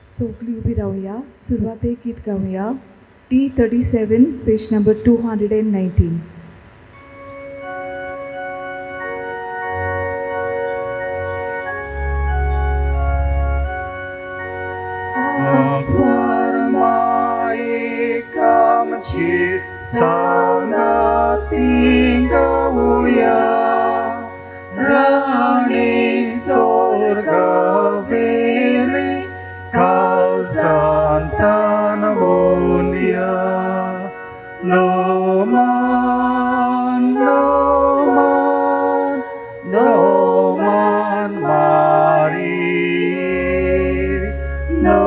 सोगली उभी राहूया. सुरुवात एक गीत गाऊया. T37, page number 219. Kamci sana tinggaluya Rani sorga veli kalsantan mulia No man, no man, no man mari No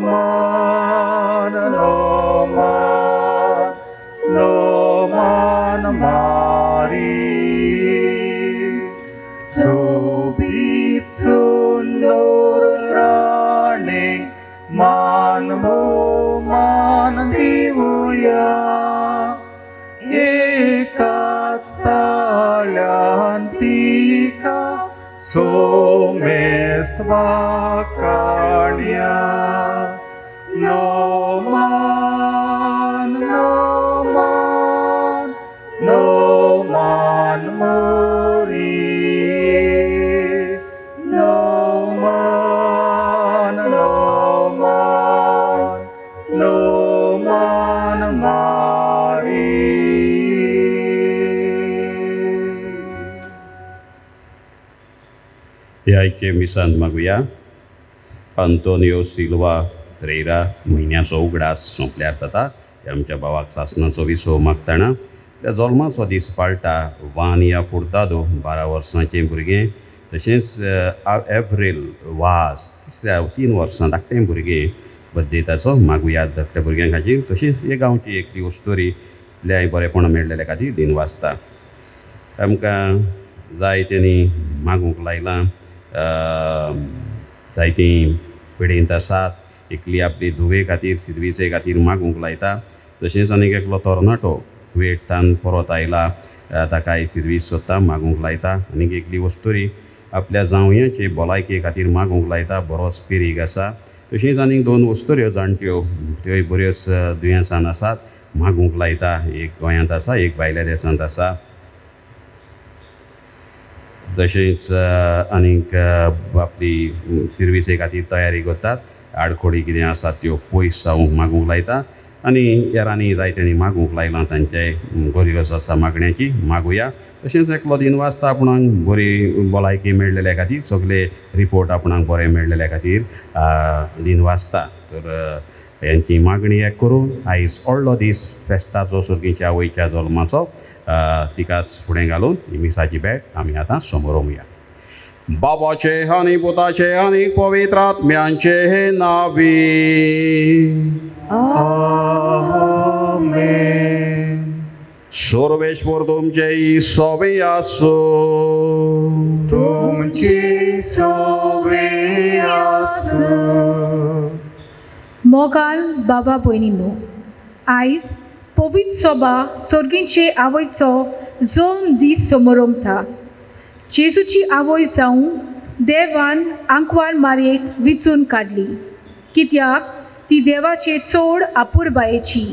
man, no man, no man mari Subit sundur rane man mo man divuya Ekat salyantika somestva karya No man, no man, no man mori No man, no man, no man mari Yaike misan maguya Antonio Silva Pereira म्हयन्याचो उगडास सोंपल्यार जाता आमच्या भावाक सासणाचो विसव मागतना त्या जल्माचो दीस पाळटा वानिया फुर्तादो 12 वर्सांचें भुरगें तशेंच एप्रील वाज 3 वर्सां धाकटें भुरगें बर्थडे ताचो मागुयात धाकट्या भुरग्यां खातीर तशीच हे गांवची एक दिवस स्टोरी इतल्या बरेपण मेळलेल्या खातीर दिन वाचता आमकां जाय तेणी मागूंक लायलां जायतीं पिडेंत आसात एकली आपली धुवे खातीर सिद्वीचे खातीर मागूंक लायता तशेंच आनीक एकलो तोरणाटो कुवेतान परत आयला ताकाय सिद्वीस सोदता मागूंक लायता आनीक एकली वस्तुरी आपल्या जावयांचे भलायके खातीर मागूंक लायता बरोच पिरीग आसा तशींच आनीक 2 वस्तुऱ्यो जाणट्यो त्योय बऱ्योच दुयेंसान आसात मागूंक लायता एक गोंयांत आसा एक भायल्या देशांत आसा तशेंच आनीक आपली सिर्विसे खातीर तयारी करतात आडखोडी कितें आसा त्यो पयस जावंक मागूंक लायता आनी हेरांनी जायत्यांनी मागूंक लायलां तांचे गरज आसा मागण्याची मागुया तशेंच एकलो दिन वाचता आपणाक बरी भलायकी मेळलेल्या खातीर सगळे रिपोर्ट आपणाक बरें मेळलेल्या खातीर दिन वाचता तर हेंची मागणी एक करून आयज व्हडलो दीस फेस्ताचो सुर्गेच्या आवयच्या जल्माचो तिकाच फुडें घालून ही मिसाची भेट आमी आतां समोर येवया बाबाचे आनी पुताचे आनी पवित्र आत्म्यांचे नावी Amen सर्वेश्वर तुमचे सोबे आसो तुमची सोबे आसो मोगाल बाबा भयणीनो आयज पवित्र सभा सर्गींचे आवयचो जल्म दीस समोर ओंपता जेजूची आवय जावन देवान आंकवार मारयेक विचून काडली कित्याक ती देवाचे चड आपुरबायेची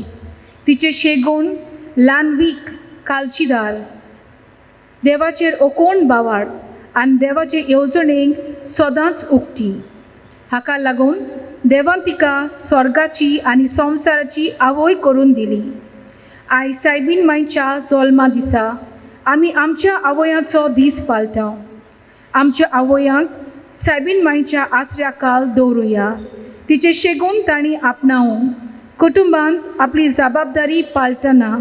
तिचे शेगून ल्हानवीक कालचीदार देवाचेर ओकोण बावाड आनी देवाचे येवजणेक सदांच उक्ती हाका लागून देवान तिका स्वर्गाची आनी संवसाराची आवय करून दिली आयज सायबीन मांयच्या जल्मा दिसा आमी आमच्या आवयांचो दीस पाळटा आमच्या आवयांक सायबीन मांयच्या आसऱ्याकाल दवरुया तिचे शेगून तांणी आपणावून कुटुंबांत आपली जबाबदारी पाळटना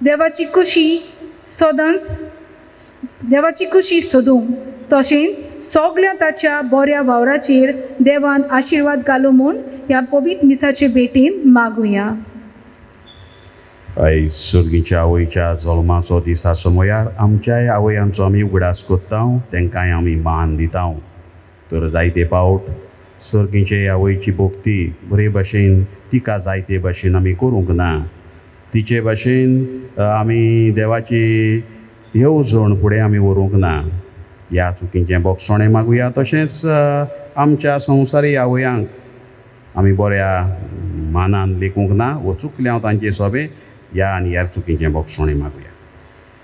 देवाची खुशी सोदूंक तशेंच सगळ्या ताच्या बऱ्या वावराचेर देवान आशिर्वाद घालूं म्हूण ह्या पवित्र मिसाचे भेटेन मागुया आयज सर्गीच्या आवयच्या जल्माचो दीस आसा म्हळ्यार आमच्याय आवयांचो आमी उगडास कोत्ता तांकांय आमी मान दिता तर जायते फावट सर्गीचे आवयची भोक्ती बरे भाशेन तिका जायते भाशेन आमी करूंक ना तिचे भाशेन आमी देवाची येवजण फुडें आमी व्हरूंक ना ह्या चुकीचें बोगसोणें मागुया तशेंच आमच्या संवसारी आवयांक आमी बऱ्या मानान लेखूंक ना वो चुकले हांव तांचे सोबे ह्या आनी ह्या चुकीचें बक्षोणें मागुया.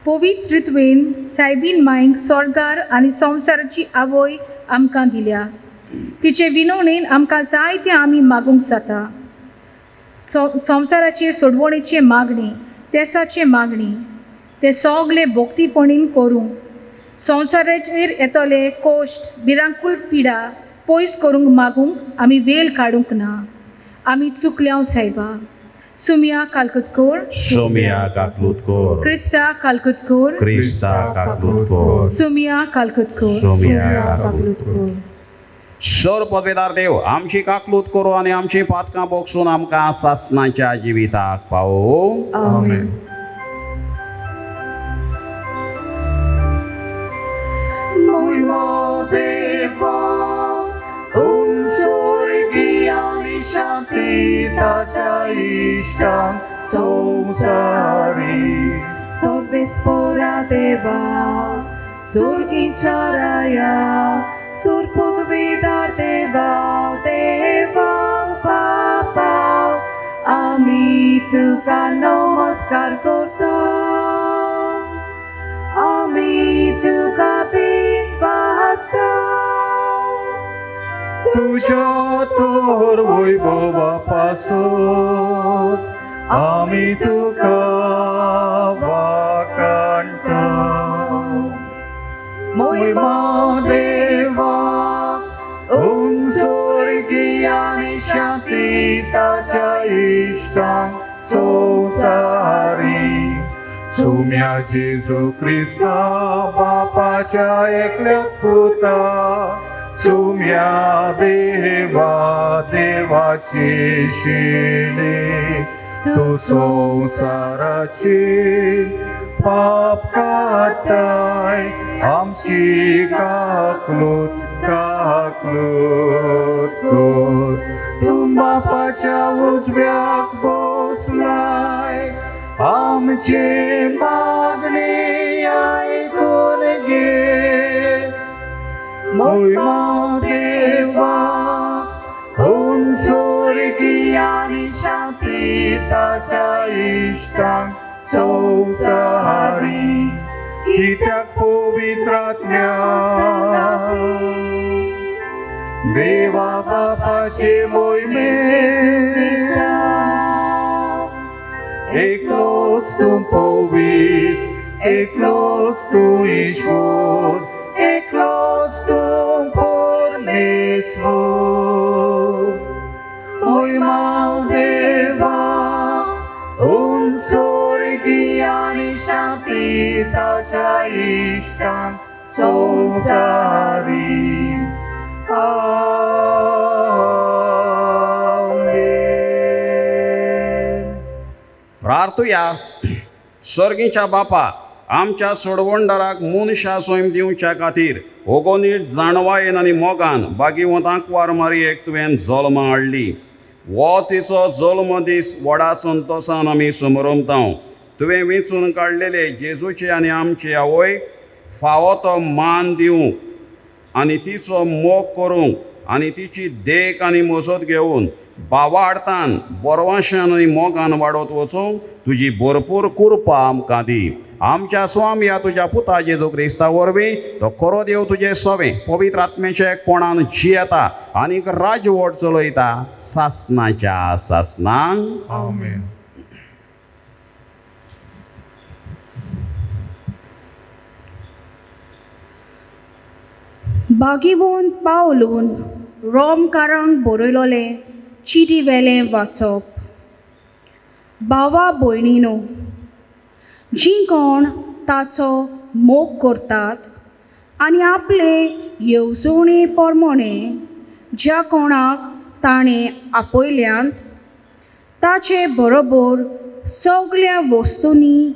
पवित्रित्वेन सायबीन मांयक स्वर्गार आनी संवसाराची आवय आमकां दिल्या. तिचे विनवणेन आमकां जाय तें आमी मागूंक जाता. संवसाराचेर सोडवणेचे मागणी, तेसाचे मागणी, ते सगळे भोक्तीपणीन करूंक, संवसाराचेर येतले कोश्ट, भिरांकूळ पिडा पयस करूंक मागूंक आमी वेळ काडूंक ना. आमी चुकल्या सायबा. सुमिया कालकुतकोर, सोमिया काकलूतकोर, क्रिस्ता कालकुतकोर, क्रिस्ता काकलूतकोर, सुमिया कालकुतकोर. सोमिया काकलूतकोर. सर पदवेदार देव आमची काकलूत करो आनी आमची पातकां बोगसून आमकां सासणाच्या जिविताक पावो. Amen. Moimo Deva, sorgiani shanti tacia ishtam samsari. Sorvespora Deva, Surgincaraya, Surpodvedar Deva, Deva Baba, Ami Tuka Namaskar Kortam, Ami Tuka Bibastam, Tuja tor Vaibhava पासून आमी तुका वाकांता. महिमा देवा स्वर्गीयानी शांती ताच्या इष्टांक संसारी. सुम्या जेजू क्रिस्ता बापाच्या एकल्याच पुता, सुम्या देवा देवाची शिणे, तू संसाराची पाप काताय आमची काकलूत काकलूत कर. तू बापाच्या उजव्याक बसलाय, आमचे मागणे आयकून घे. महिमा देवा स्वर्गीयानी शांती ताच्या इष्टांक संसारी. कित्याक पवित्रात्म्या देवा बापाचे मोहिमे एकलोच तू पवित्र, एकलोच तू ईश्वर, एकलोच तू परमेश्वर. महिमा देवा स्वर्गीयानी शांती ताच्या इष्टांक संसारी. आमेन. प्रार्थुया. स्वर्गीच्या बापा आमच्या सोडवणदाराक मनशा सोयम दिवच्या खातीर ओगोनीट जाणवायेन आनी मोगान भागिवंतांक वार मारयेक तुवें जल्मा हाडली. वो तिचो जल्म दीस व्हडा संतोशान आमी समरमतांव. तुवें वेंचून काडलेले जेजूचे आनी आमचे आवय फावो तो मान दिवंक आनी तिचो मोग करूंक आनी तिची देख आनी मजत घेवन भावार्थान बोरवाशान आनी मोगान वाडत वचूंक तुजी भरपूर कृपा आमकां दी. आमच्या स्वामी ह्या तुज्या पुता जेजू क्रिस्ता वरवीं तो खरो देव तुजें सोबें पवित्र आत्म्याच्या कोणान जियेता आनीक राजवट चलयता सासणाच्या सासणांक. आमेन. भागिवंत पावलून रोमकारांक बरयलोलें चिटी वेलें वाचप. भावा भयणीनो, जीं कोण ताचो मोग करतात आनी आपले येवजणे प्रमाणे ज्या कोणाक ताणें आपयल्यात ताचे बरोबर सगळ्या वस्तूंनी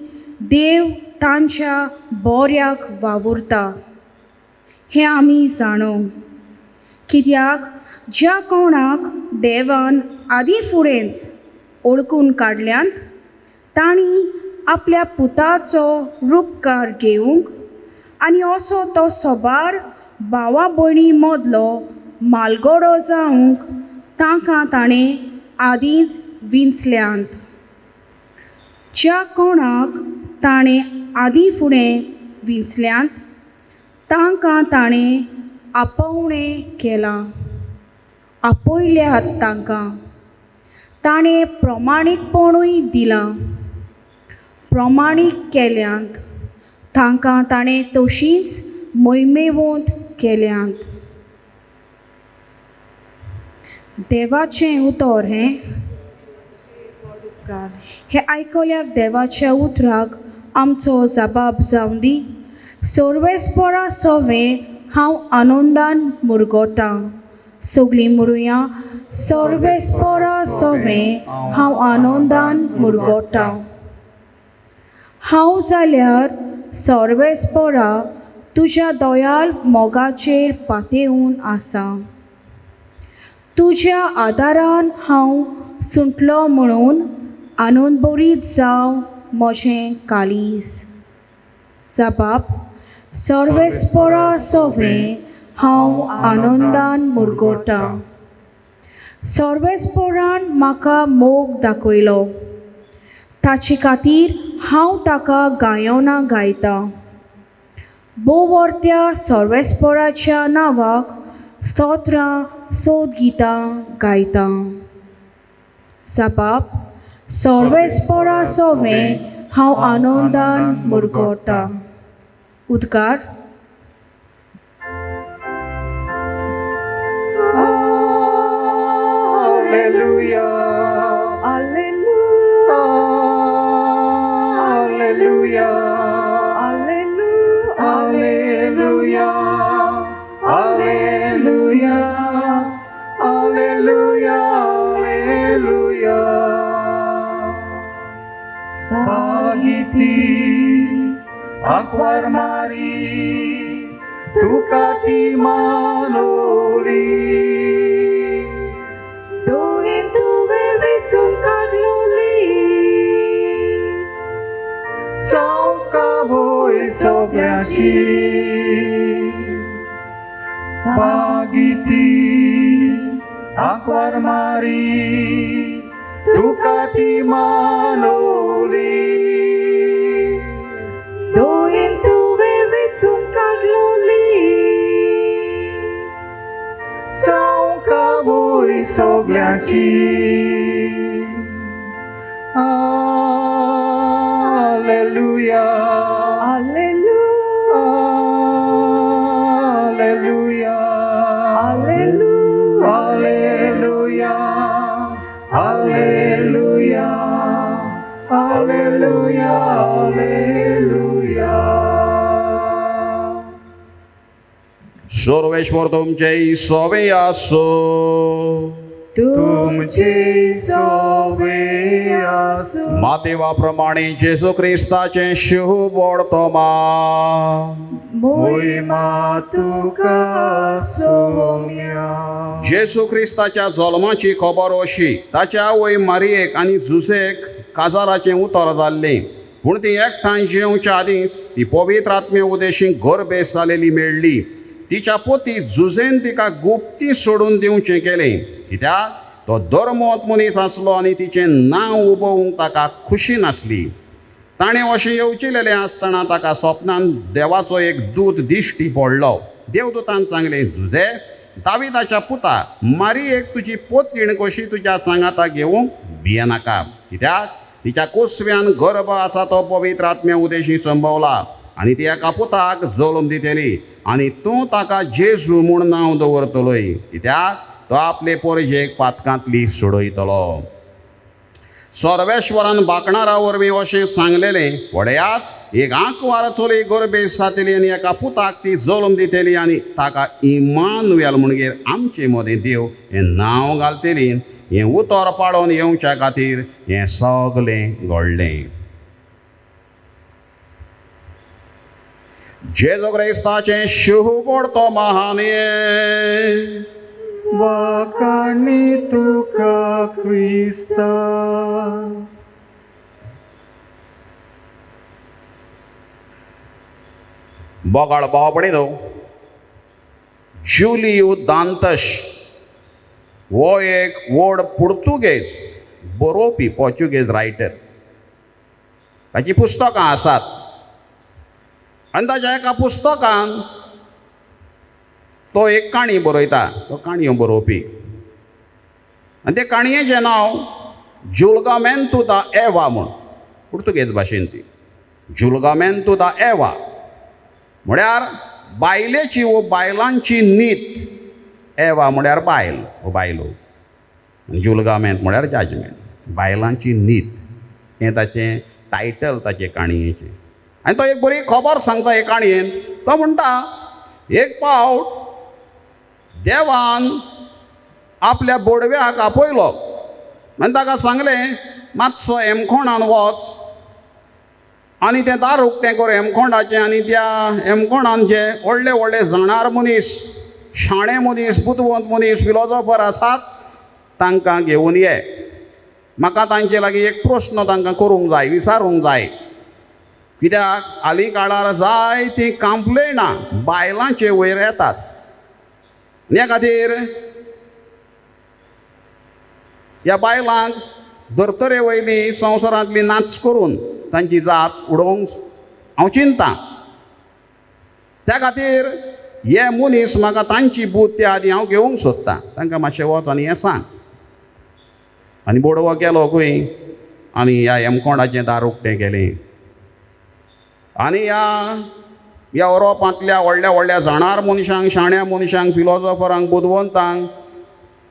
देव तांच्या बऱ्याक वावुरता हें आमी जाणो. कित्याक ज्या कोणाक देवान आदी फुडेंच ओळखून काडल्यात तांणी आपल्या पुताचो रूपकार घेवंक आनी असो तो सोबार भावा भयणी मदलो मालगडो जावंक तांकां ताणें आदींच विंचल्यांत. ज्या कोणाक ताणें आदीं फुडें विंचल्यांत तांकां ताणें आपोवणें केलां. आपयल्यात तांकां ताणें प्रमाणीकपणूय दिलां. प्रमाणीक केल्यांत तांकां ताणें तशींच मोहिमेवंत केल्यांत. देवाचें उतर हे आयकल्यार देवाच्या उतराक आमचो जबाब जावं दी. सर्वेस्परा सोवें हांव आनंदान मुरगोटां. सगळीं म्हणुया, सर्वेस्परा सोवें हांव आनंदान मुरगोटां. हांव जाल्यार सर्वेस्परा तुज्या दोयाल मोगाचेर पातेवून आसा. तुज्या आदारान हांव सुटलो म्हणून आनंदभरीत जावं म्हजें कालीस. जबाब: सर्वेस्परा सोवें हांव आनंदान मुरगोटां. सर्वेस्परान म्हाका मोग दाखयलो. ताचे खातीर हांव ताका गायोनां गायतां. बोवर्त्या सर्वेस्पराच्या नांवाक स्तोत्रां सोदगितां गायतां. जबाब: सर्वेस्परा सोवें हांव आनंदान मुरगोटां. उद्गार: Alleluia. Alleluia. Alleluia. Alleluia. Alleluia. Alleluia. Alleluia. Alleluia. Pagiti akwar mari tukati manoli. Doin tuve vitsum kagloli. Sauka voi sogliaci. Pagiti akwar mari tukati manoli. Doin tuve vitsum kagloli. Sauka voi sogliaci. Alleluia. Alleluia. Alleluia. Alleluia. Alleluia. Alleluia. Alleluia. Alleluia. Sarveshwar तुमचे सोवे आसो. तुमचे सोवे आसो. मातेवाप्रमाणे जेजू क्रिस्ताचे शुभ वर्तमान. मोहिमा तुका सोम्या. जेजू क्रिस्ताच्या जल्माची खबर अशी. ताच्या आवय मारयेक आनी जुसेक काजाराचें उतर जाल्लें. पूण ती एकठांय जेवच्या आदींच ती पवित्र आत्मे उदेशीं गर्भेस जालेली मेळ्ळी. तिच्या पोती जुजेन तिका गुप्ती सोडून दिवचें केलें. कित्याक तो धर्मवंत मनीस आसलो आनी तिचें नांव उबोवंक ताका खुशी नासली. ताणें अशें येवचिलेलें आसतना ताका स्वप्नान देवाचो एक दूत दिश्टी पडलो. देवदूतान सांगलें, जुजे, दाविदाच्या पुता, मारयेक तुजी पोतीण कशी तुज्या सांगाता घेवंक भियेनाका. कित्याक तिच्या कुसव्यान गर्भ आसा तो पवित्र आत्म्या उदेशी संभवला आनी ती एका पुताक जल्म दितली आनी तूं ताका जेजू म्हूण नांव दवरतलोय. कित्याक तो आपले परजेक पातकांतली सोडयतलो. सर्वेश्वरान बाकणारा वरवीं अशें सांगलेलें, पळयात एक आंकवार चली गर्भेस जातली आनी एका पुताक ती जल्म दितली आनी ताका इमानुएल म्हणगेर आमचे मदें देव हें नांव घालतली. हें उतर पाडून येवच्या खातीर हें सगलें घडलें. जेजू क्रिस्ताचें शुभ वर्तमान. वाकाणी तुका क्रिस्ता. बोगाळ भाव पडे दो जुलियो दांतश हो एक व्हड पुर्तुगेज बरोवपी पोर्चुगेज रायटर. ताची पुस्तकां आसात आनी ताच्या एका पुस्तकान तो एक काणी बरयता. तो काणयो बरोवपी आनी ते काणयेचें नांव जुल्गामेंतो दा एवा म्हूण. पुर्तुगेज भाशेन ती जुल्गामेंतो दा एवा म्हळ्यार बायलेची वो बायलांची नीत. एवा म्हळ्यार बायल वो बायलो. जुल्गामेंत म्हळ्यार जजमेंट. बायलांची नीत हें ताचें टायटल ताचे काणयेचें. आनी तो एक बरी खबर सांगता हे काणयेन. तो म्हणटा एक फावट देवान आपल्या बोडव्याक आपयलो आनी ताका सांगलें मातसो हेमखोंडान वच आनी तें दार उक्तें कर हेमखोंडाचें. आनी त्या हेमखोंडान जे व्हडले व्हडले जाणार मनीस, शाणे मनीस, बुदवंत मनीस, फिलॉसॉफर आसात तांकां घेवन ये. म्हाका तांचे लागीं एक प्रस्न तांकां करूंक जाय, विचारूंक जाय. कित्याक हालीं काळार जाय ती कंप्लेनां बायलांचे वयर येतात. ह्या खातीर ह्या बायलांक धर्तरे वयली संवसारांतली नाच करून तांची जात उडोवंक हांव चिंतां. त्या खातीर हे मनीस म्हाका तांची बूत त्या आदी हांव घेवंक सोदतां. तांकां मातशें वच आनी हें सांग. आनी बोडवो गेलो खंय आनी ह्या हेमखोंडाचें दार उक्तें केलें. आनी ह्या युरोपांतल्या व्हडल्या व्हडल्या जाणार मनशांक, शाण्या मनशांक, फिलॉसॉफरांक, बुदवंतांक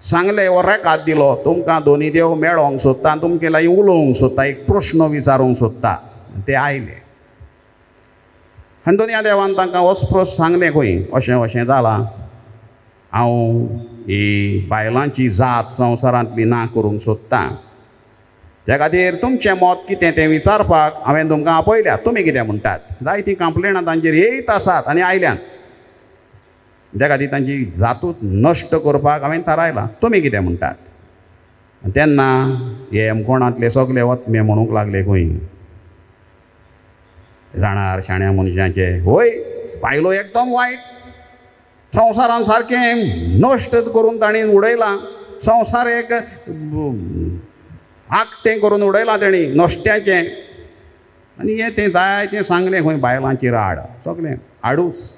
सांगलें वो रेखाद दिलो तुमकां दोनी देव मेळोंक सोदता, तुमचे लागीं उलोवंक सोदता, एक प्रस्न विचारूंक सोदता. ते आयले आनी दोनया देवान तांकां वस्प्रोस सांगलें खंय अशें अशें जालां. हांव ही बायलांची जात संवसारांतली ना करूंक सोदतां. त्या खातीर तुमचें मत कितें तें विचारपाक हांवें तुमकां आपयल्यात. तुमी कितें म्हणटात? जायतीं कंप्लेनां तांचेर येयत आसात आनी आयल्यात. त्या खातीर तांची जातूच नश्ट करपाक हांवें थारायलां. तुमी कितें म्हणटात? तेन्ना हे हेमखोंडांतले सगळे वतमे म्हणूंक लागले खंय जाणार शाण्या मनशांचे, होय बायलो एकदम वायट. संवसारान सारकें नश्ट करून तांणी उडयलां. संवसार एक आकटें करून उडयलां तेणी नश्ट्याचें. आनी हें तें जाय तें सांगलें खंय बायलांचेर आड. सगलें आडूच.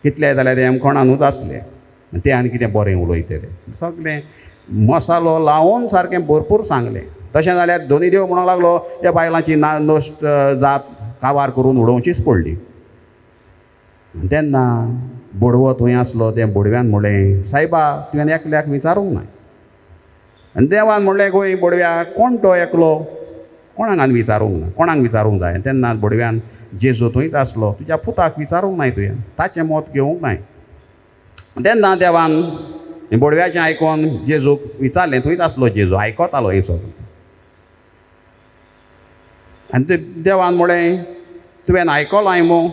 कितले जाल्यार ते हेमखोंडानूच आसले. ते आनी कितें बरें उलयतले. सगलें मसालो लावन सारकें भरपूर सांगलें. तशें जाल्यार दोनी देव म्हणूंक लागलो ह्या बायलांची नश्ट जात काबार करून उडोवचीच पडली. तेन्ना बोडवो थंय आसलो त्या बोडव्यान म्हणलें सायबा तुवें एकल्याक विचारूंक ना. आनी देवान म्हणलें खंय बोडव्याक कोण तो एकलो, कोणाक आनी विचारूंक ना, कोणाक विचारूंक जाय. तेन्ना बोडव्यान जेजू थंयच आसलो तुज्या पुताक विचारूंक नाय तुवें, ताचें मत घेवंक नाय. तेन्ना देवान बोडव्याचें आयकोन जेजूक विचारलें. थंयच आसलो जेजू, आयकतालो हे सगळें. आनी ते देवान म्हणलें तुवें आयकलां मो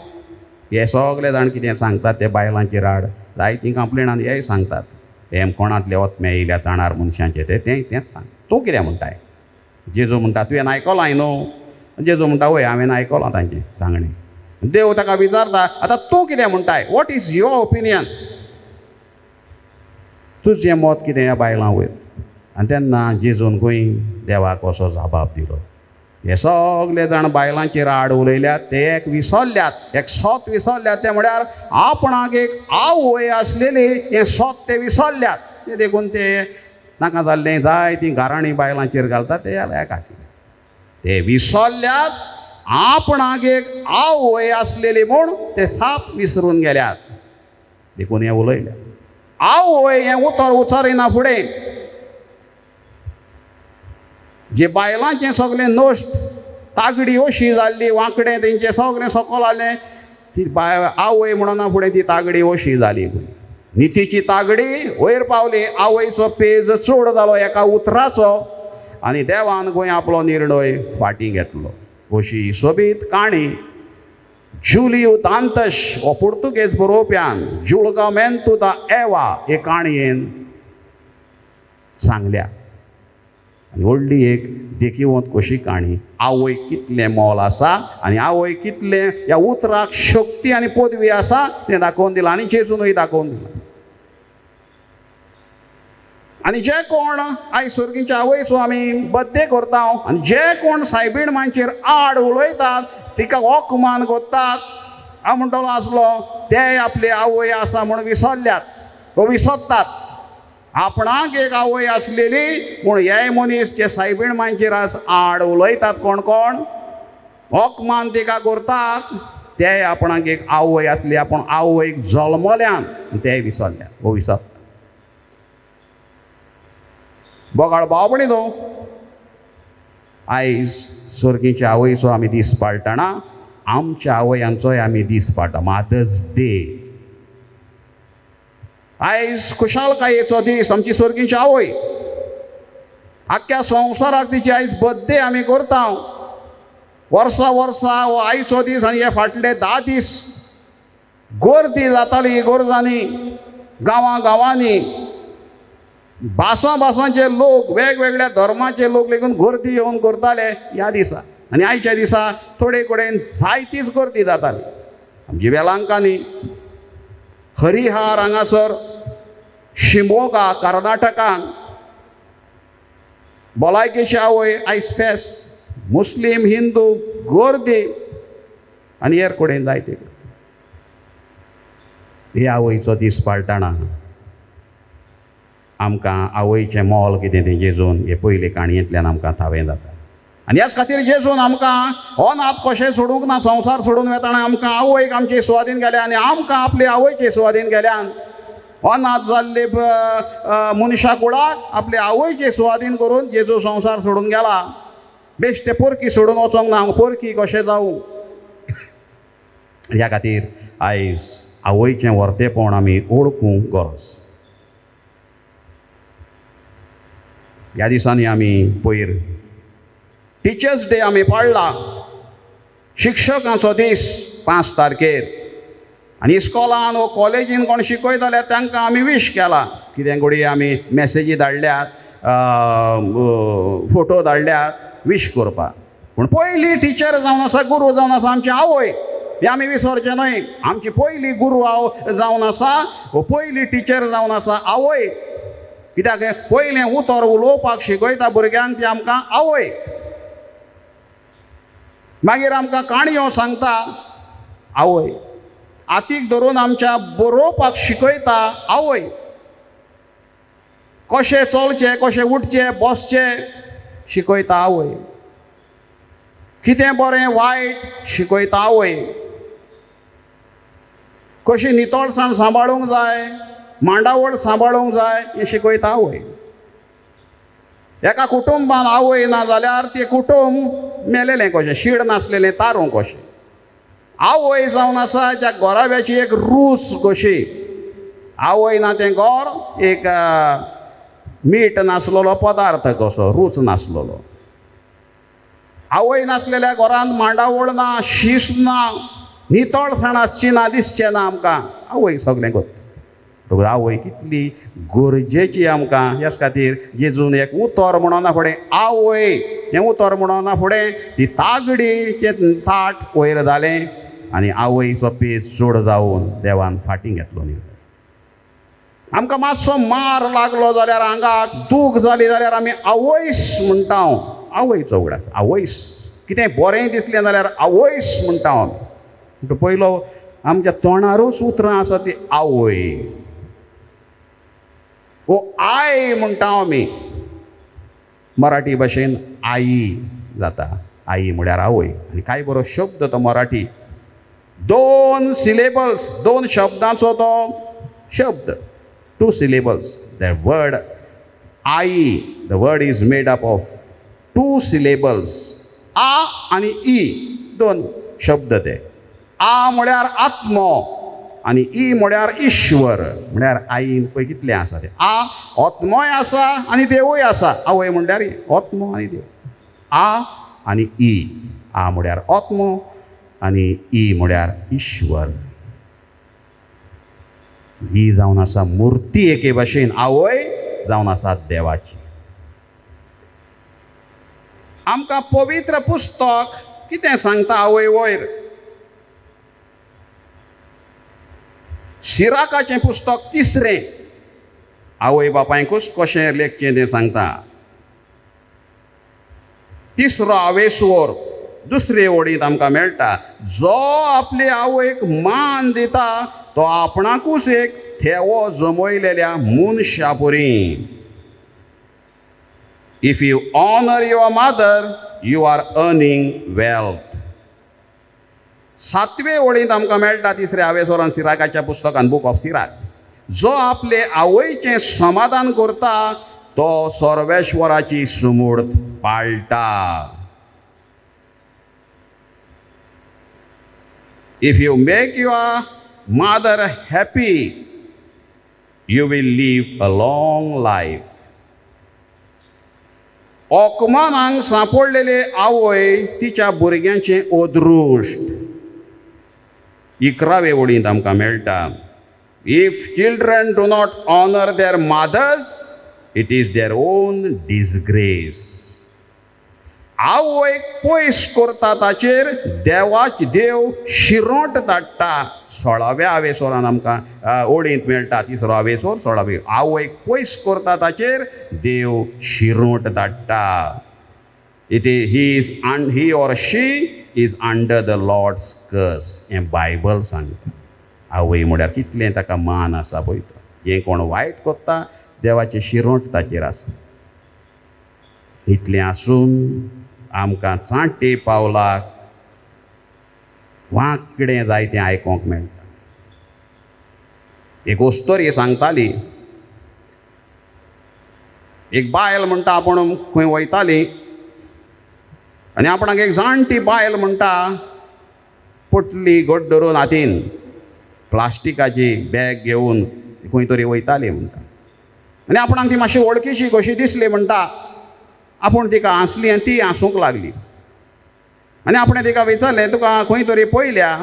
हे सगळे जाण कितें सांगतात ते बायलांचेर आड. जायतीं कंप्लेनां हेय सांगतात. हेमखोंडांतले वतमे येयल्या जाणार मनशांचे तेंच सांग. तूं कितें म्हणटाय? जेजू म्हणटा तुवें आयकलां न्हू. जेजू म्हणटा वय हांवें आयकलां तांचें सांगणें. देव ताका विचारता आतां तूं कितें म्हणटाय? What is your opinion? तुजें मत कितें ह्या बायलां वयर? आनी तेन्ना जेजून खंय देवाक असो जबाब दिलो. हे सगळे जाण बायलांचेर आड उलयल्यात ते एक विसरल्यात, एक सोत विसरल्यात. ते म्हळ्यार आपणाक एक आवय आसलेली हें सोत ते विसरल्यात. ते देखून ते नाका जाल्लें जाय ती गाराणी बायलांचेर घालतात ते ह्या खातीर. ते विसरल्यात आपणाक एक आवय आसलेली म्हूण ते साप विसरून गेल्यात. देखून हें उलयल्यात. आवय हें उतर उचरिना फुडें. जे बायलांचें सगळें नश्ट तागडी अशी जाल्ली, वांकडें तेंचें सगळें सकल जालें. ती आवय म्हणना फुडें ती तागडी अशी जाली. नितीची तागडी वयर पावली. आवयचो पेज चड जालो एका उतराचो आनी देवान खंय आपलो निर्णय फाटीं घेतलो. अशी सोबीत काणी जुलियो दांतस हो पुर्तुगेज बरोवप्यान जुल्गामेंतो दा एवा हे काणयेन सांगल्या. आनी व्हडली एक देखीवंत कशी काणी. आवय कितलें मोल आसा आनी आवय कितलें ह्या उतराक शक्ती आनी पदवी आसा तें दाखोवन दिलां. आनी जेजूनय दाखोवन दिलां. आनी जे कोण आयज सर्गीच्या आवयचो आमी बड्डे करता आनी जे कोण सायबीण मांचेर आड उलयतात तिका ओकमान कोत्तात हांव म्हणटलो आसलो ते आपली आवय आसा म्हूण विसरल्यात वो विसरतात. आपणाक एक आवय आसलेली पूण हे मनीस जे सायबीण मांचेर आड उलयतात कोण कोण ओकमान तिका करतात ते आपणाक एक आवय आसली आपूण आवयक जल्मल्यान ते विसरल्यात वो विसरतात. बोगाळ भावपणी न्हू आयज सर्गीच्या आवयचो आमी दीस पाळटना आमच्या आवयांचोय आमी दीस पाळटा मादर्स डे. आयज खुशालकायेचो दीस आमची सर्गीची आवय आख्ख्या संवसाराक तिची आयज बड्डे आमी करता. वर्सा वर्सा हो आयचो दीस आनी हे फाटले 10 दीस गर्दी जाताली गोरजांनी गांवांनी भासांचे लोक वेगवेगळ्या धर्माचे लोक लेगून गर्दी येवन करताले ह्या दिसा. आनी आयच्या दिसा थोडे कडेन जायतीच गर्दी जाताली. आमची वेलांकांनी हरिहार हांगासर शिमोगा कर्नाटकान भलायकेची आवय आयज फेस्त मुस्लीम हिंदू गर्दी आनी हेर कडेन जायते हे आवयचो दीस पाळटना आमकां आवयचें मोल कितें तें जेजून हे पयले काणयेंतल्यान आमकां थावें जाता. आनी ह्याच खातीर जेजून आमकां हो नात कशें सोडूंक ना. संवसार सोडून वेताना आमकां आवयक आमचे सुवादीन गेल्या आनी आमकां आपले आवयचे सुवादीन गेल्यान हो नात जाल्ले मनशा कुळाक आपले आवयचे सुवादीन करून जेजू संवसार सोडून गेला. बेश्टे पोरकी सोडून वचोंक ना पोरकी कशें जावं. ह्या खातीर आयज आवयचें वर्तेपण आमी ओळखूंक गरज. ह्या दिसांनी आमी पयर टिचर्स डे आमी पाळ्ळा. शिक्षकांचो दीस 5 तारखेर आनी इस्कॉलान वो कॉलेजीन कोण शिकयताले तांकां आमी विश केला. कितें घडये आमी मॅसेजी धाडल्यात फोटो धाडल्यात विश करपाक. पूण पयली टिचर जावन आसा गुरू जावन आसा आमची आवय हे आमी विसरचें न्हय. आमची पयली गुरू जावन आसा वो पयली टिचर जावन आसा आवय. कित्याक पयलें उतर उलोवपाक शिकयता भुरग्यांक ती आमकां आवय. मागीर आमकां काणयो सांगता आवय. हातीक धरून आमच्या बरोवपाक शिकयता आवय. कशें चलचें कशें उठचें बसचें शिकयता आवय. कितें बरें वायट शिकयता आवय. कशी नितळसाण सांबाळूंक जाय मांडावळ सांबाळूंक जाय हें शिकयता आवय. एका कुटुंबान आवय ना जाल्यार तें कुटुंब मेलेलें कशें शीड नासलेलें तारूं कशें. आवय जावन आसा त्या घोराब्याची एक रूच कशी. आवय ना तें घर एक मीठ नासलेलो पदार्थ कसो रूच नासलेलो. आवय नासलेल्या घरांत मांडावळ ना शीस ना नितळसाण आसची ना दिसचें ना आमकां. आवय सगळें करता. आवय कितली गरजेची आमकां. ह्याच खातीर जेजून एक उतर म्हणना फुडें आवय हें उतर म्हणना फुडें ती तागडीचें ताट वयर जालें आनी आवयचो पेज चड जावन देवान फाटीं घेतलो न्ही. आमकां मातसो मार लागलो जाल्यार आंगाक दूख जाली जाल्यार आमी आवयस म्हणटा. आवयचो उगडास आवयस. कितें बरें दिसलें जाल्यार आवयस म्हणटा हांव. म्हणटा पयलो आमच्या तोंडारूच उतरां आसा ती आवय. वो आय म्हणटा आमी मराठी भाशेन आई जाता. आई म्हळ्यार आवय. आनी कांय बरो शब्द तो मराठी 2 सिलेबल्स 2 शब्दांचो तो शब्द 2 syllables. The word I the word is made up of 2 syllables. आ आनी ई 2 शब्द ते. आ म्हळ्यार आत्मो आनी ई म्हळ्यार ईश्वर. म्हळ्यार आईन पळय कितलें आसा तें. आ आत्मोय आसा आनी देवूय आसा. आवय म्हळ्यार आत्मो आनी देव. आ आनी ई. आ म्हळ्यार आत्मो आनी ई म्हळ्यार ईश्वर. ही जावन आसा मुर्ती एके भाशेन. आवय जावन आसा देवाची. आमकां पवित्र पुस्तक कितें सांगता आवय वयर. सिराकाचें पुस्तक 3 आवय बापायकूच कशें लेखचें तें सांगता. तिसरो आवेसोर दुसरे ओळींत आमकां मेळटा, जो आपले आवयक मान दिता तो आपणाकूच एक थेवो जमयलेल्या मनशा परी. If you honour your mother you are earning wealth. 7वे ओळींत आमकां मेळटा तिसऱ्या आवेसोरान सिराकाच्या पुस्तकान बूक ऑफ सिराक, जो आपले आवयचें समाधान करता तो सर्वेश्वराची सुमूर्त पाळटा. If you make your mother happy you will live a long life. ओकमानांक सांपडलेले आवय तिच्या भुरग्यांचें अदृश्ट. 11वे ओळींत आमकां मेळटा, if children do not honour their mothers it is their own disgrace. आवयक पयस करता ताचेर देव शिरोट धाडटा. 16व्या आवेसोरान आमकां ओळींत मेळटा तिसरो आवेसोर 16वे. आवयक पयस करता ताचेर देव शिरोट धाडटा. It is he or she is under the lord's curse. हें बायबल सांगता. आवय म्हळ्यार कितलें ताका मान आसा पळय तो. जें कोण वायट करता देवाचें शिरोट ताचेर आसा. इतलें आसून आमकां चांटे पावलाक वांकडें जाय तें आयकोंक मेळटा. एक ओस्तोरी सांगताली, एक बायल म्हणटा आपूण खंय वयताली आनी आपणाक एक जाणटी बायल म्हणटा पोटली घट धरून हातीन प्लास्टिकाची बॅग घेवन खंय तरी वयताली म्हणटा. आनी आपणाक ती मातशी वळखीची कशी दिसली म्हणटा. आपूण तिका हांसली आनी ती हांसूंक लागली. आनी आपणें तिका विचारलें, तुका खंय तरी पयल्या?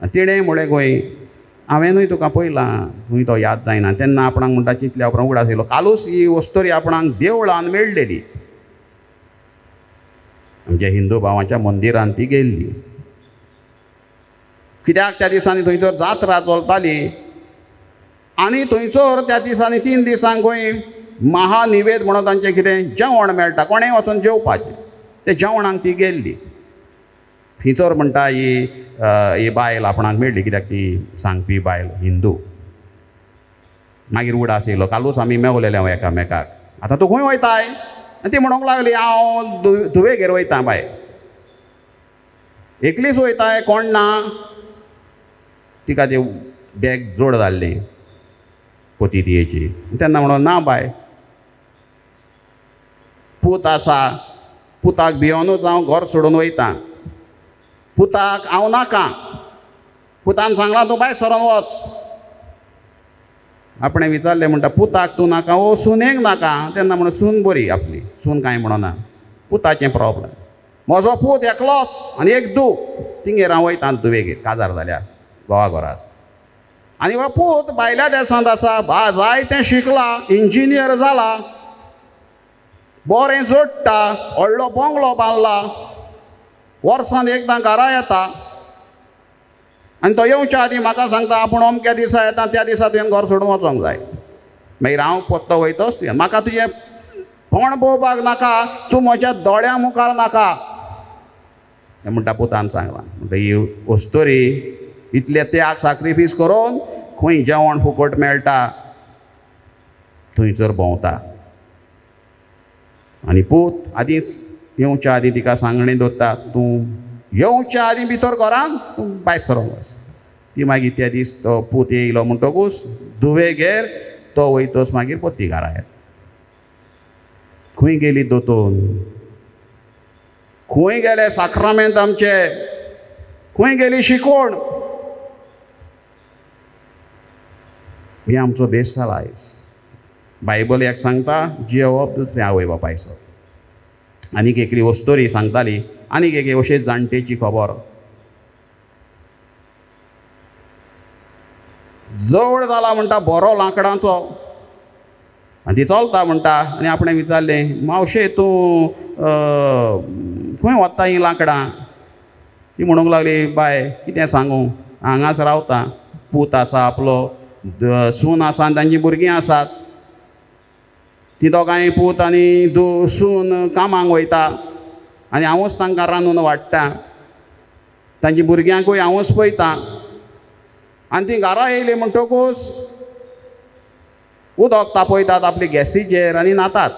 तिणें म्हळें, खंय हांवेनूय तुका पयलां, खंय तो याद जायना. तेन्ना आपणाक म्हणटा चिंतल्या उपरांत उगडास येयलो, कालूच ही वस्तोरी आपणाक देवळान मेळ्ळेली. आमच्या हिंदू भावाच्या मंदिरान ती गेल्ली. कित्याक त्या दिसांनी थंयसर जात्रा चलताली आनी थंयसर त्या दिसांनी 3 दिसांक खंय महानिवेद म्हणून तांचें कितें जेवण मेळटा, कोणेंय वचून जेवपाचें. ते जेवणाक ती गेल्ली. थंयसर म्हणटा ही बायल आपणाक मेळ्ळी, कित्याक ती सांगपी बायल हिंदू. मागीर उगडास येयलो, कालूच आमी मेवलेले एकामेकाक, आतां तूं खंय वयताय? आनी ती म्हणूंक लागली, हांव धुवेगेर वयतां बाय. एकलीच वयताय, कोण ना? तिका ती बॅग जोड जाल्ली पोती तियेची. तेन्ना म्हणून, ना बाय, पूत आसा, पुताक भियोनूच हांव घर सोडून वयतां. पुताक हांव नाका. पुतान सांगलां, तूं भायर सरोन वच. आपणें विचारलें, म्हणटा पुताक तूं नाका? ओ सुनेक नाका. तेन्ना म्हणून सून बरी आपली, सून कांय म्हणना. पुताचें प्रॉब्लेम. म्हजो पूत एकलोच आनी एक धूव, तिंगेर हांव वयतां धुवेगेर, काजार जाल्यार घोवाघोरास. आनी हो पूत भायल्या देशांत आसा, जायतें शिकला, इंजिनियर जाला, बरें जोडटा, व्हडलो बंगलो बांदला, वर्सान एकदां घरा येता. आनी तो येवच्या आदीं म्हाका सांगता, आपूण अमक्या दिसा येता, त्या दिसा तुवें घर सोडून वचोंक जाय. मागीर हांव पत्तो वयतोच तुवें. म्हाका तुजें कोण पळोवपाक नाका, तूं म्हज्या दोळ्या मुखार नाका. हें म्हणटा पुतान सांगलां. म्हणटा ही वस्तोरी इतले त्याग सॅक्रिफीस करून खंय जेवण फुकट मेळटा थंयसर भोंवता. आनी पूत आदींच येवच्या आदीं तिका सांगणें दवरता, तूं येवच्या आदीं भितर घरान तूं भायर सरोन वच. ती मागीर त्या दीस तो पूत येयलो म्हणटकूच धुवेगेर तो वयतच मागीर पोती घरा येता. खंय गेली दोतोन? खंय गेले साक्रामेंत आमचे? खंय गेली शिकवण? ही आमचो बेस जाला आयज. बायबल एक सांगता, जेवप दुसरें आवय बापायचो. आनीक एकली वस्तोरी सांगताली, आनीक एक अशेंच जाणटेची खबर. जवळ जाला म्हणटा बरो लांकडाचो आनी ती चलता म्हणटा. आनी आपणें विचारलें, मावशे तूं खंय वता ही लांकडां? ती म्हणूंक लागली, बाय कितें सांगूं, हांगाच रावता. पूत आसा आपलो, सून आसा आनी तांचीं भुरगीं आसात. ती दोगांय पूत आनी सून कामाक वयता आनी हांवूच तांकां रांदून वाडटा. तांची भुरग्यांकूय हांवूच पळयतां. आनी ती घरा येयली म्हणटकूच उदक तापयतात आपली गॅसीचेर आनी न्हातात.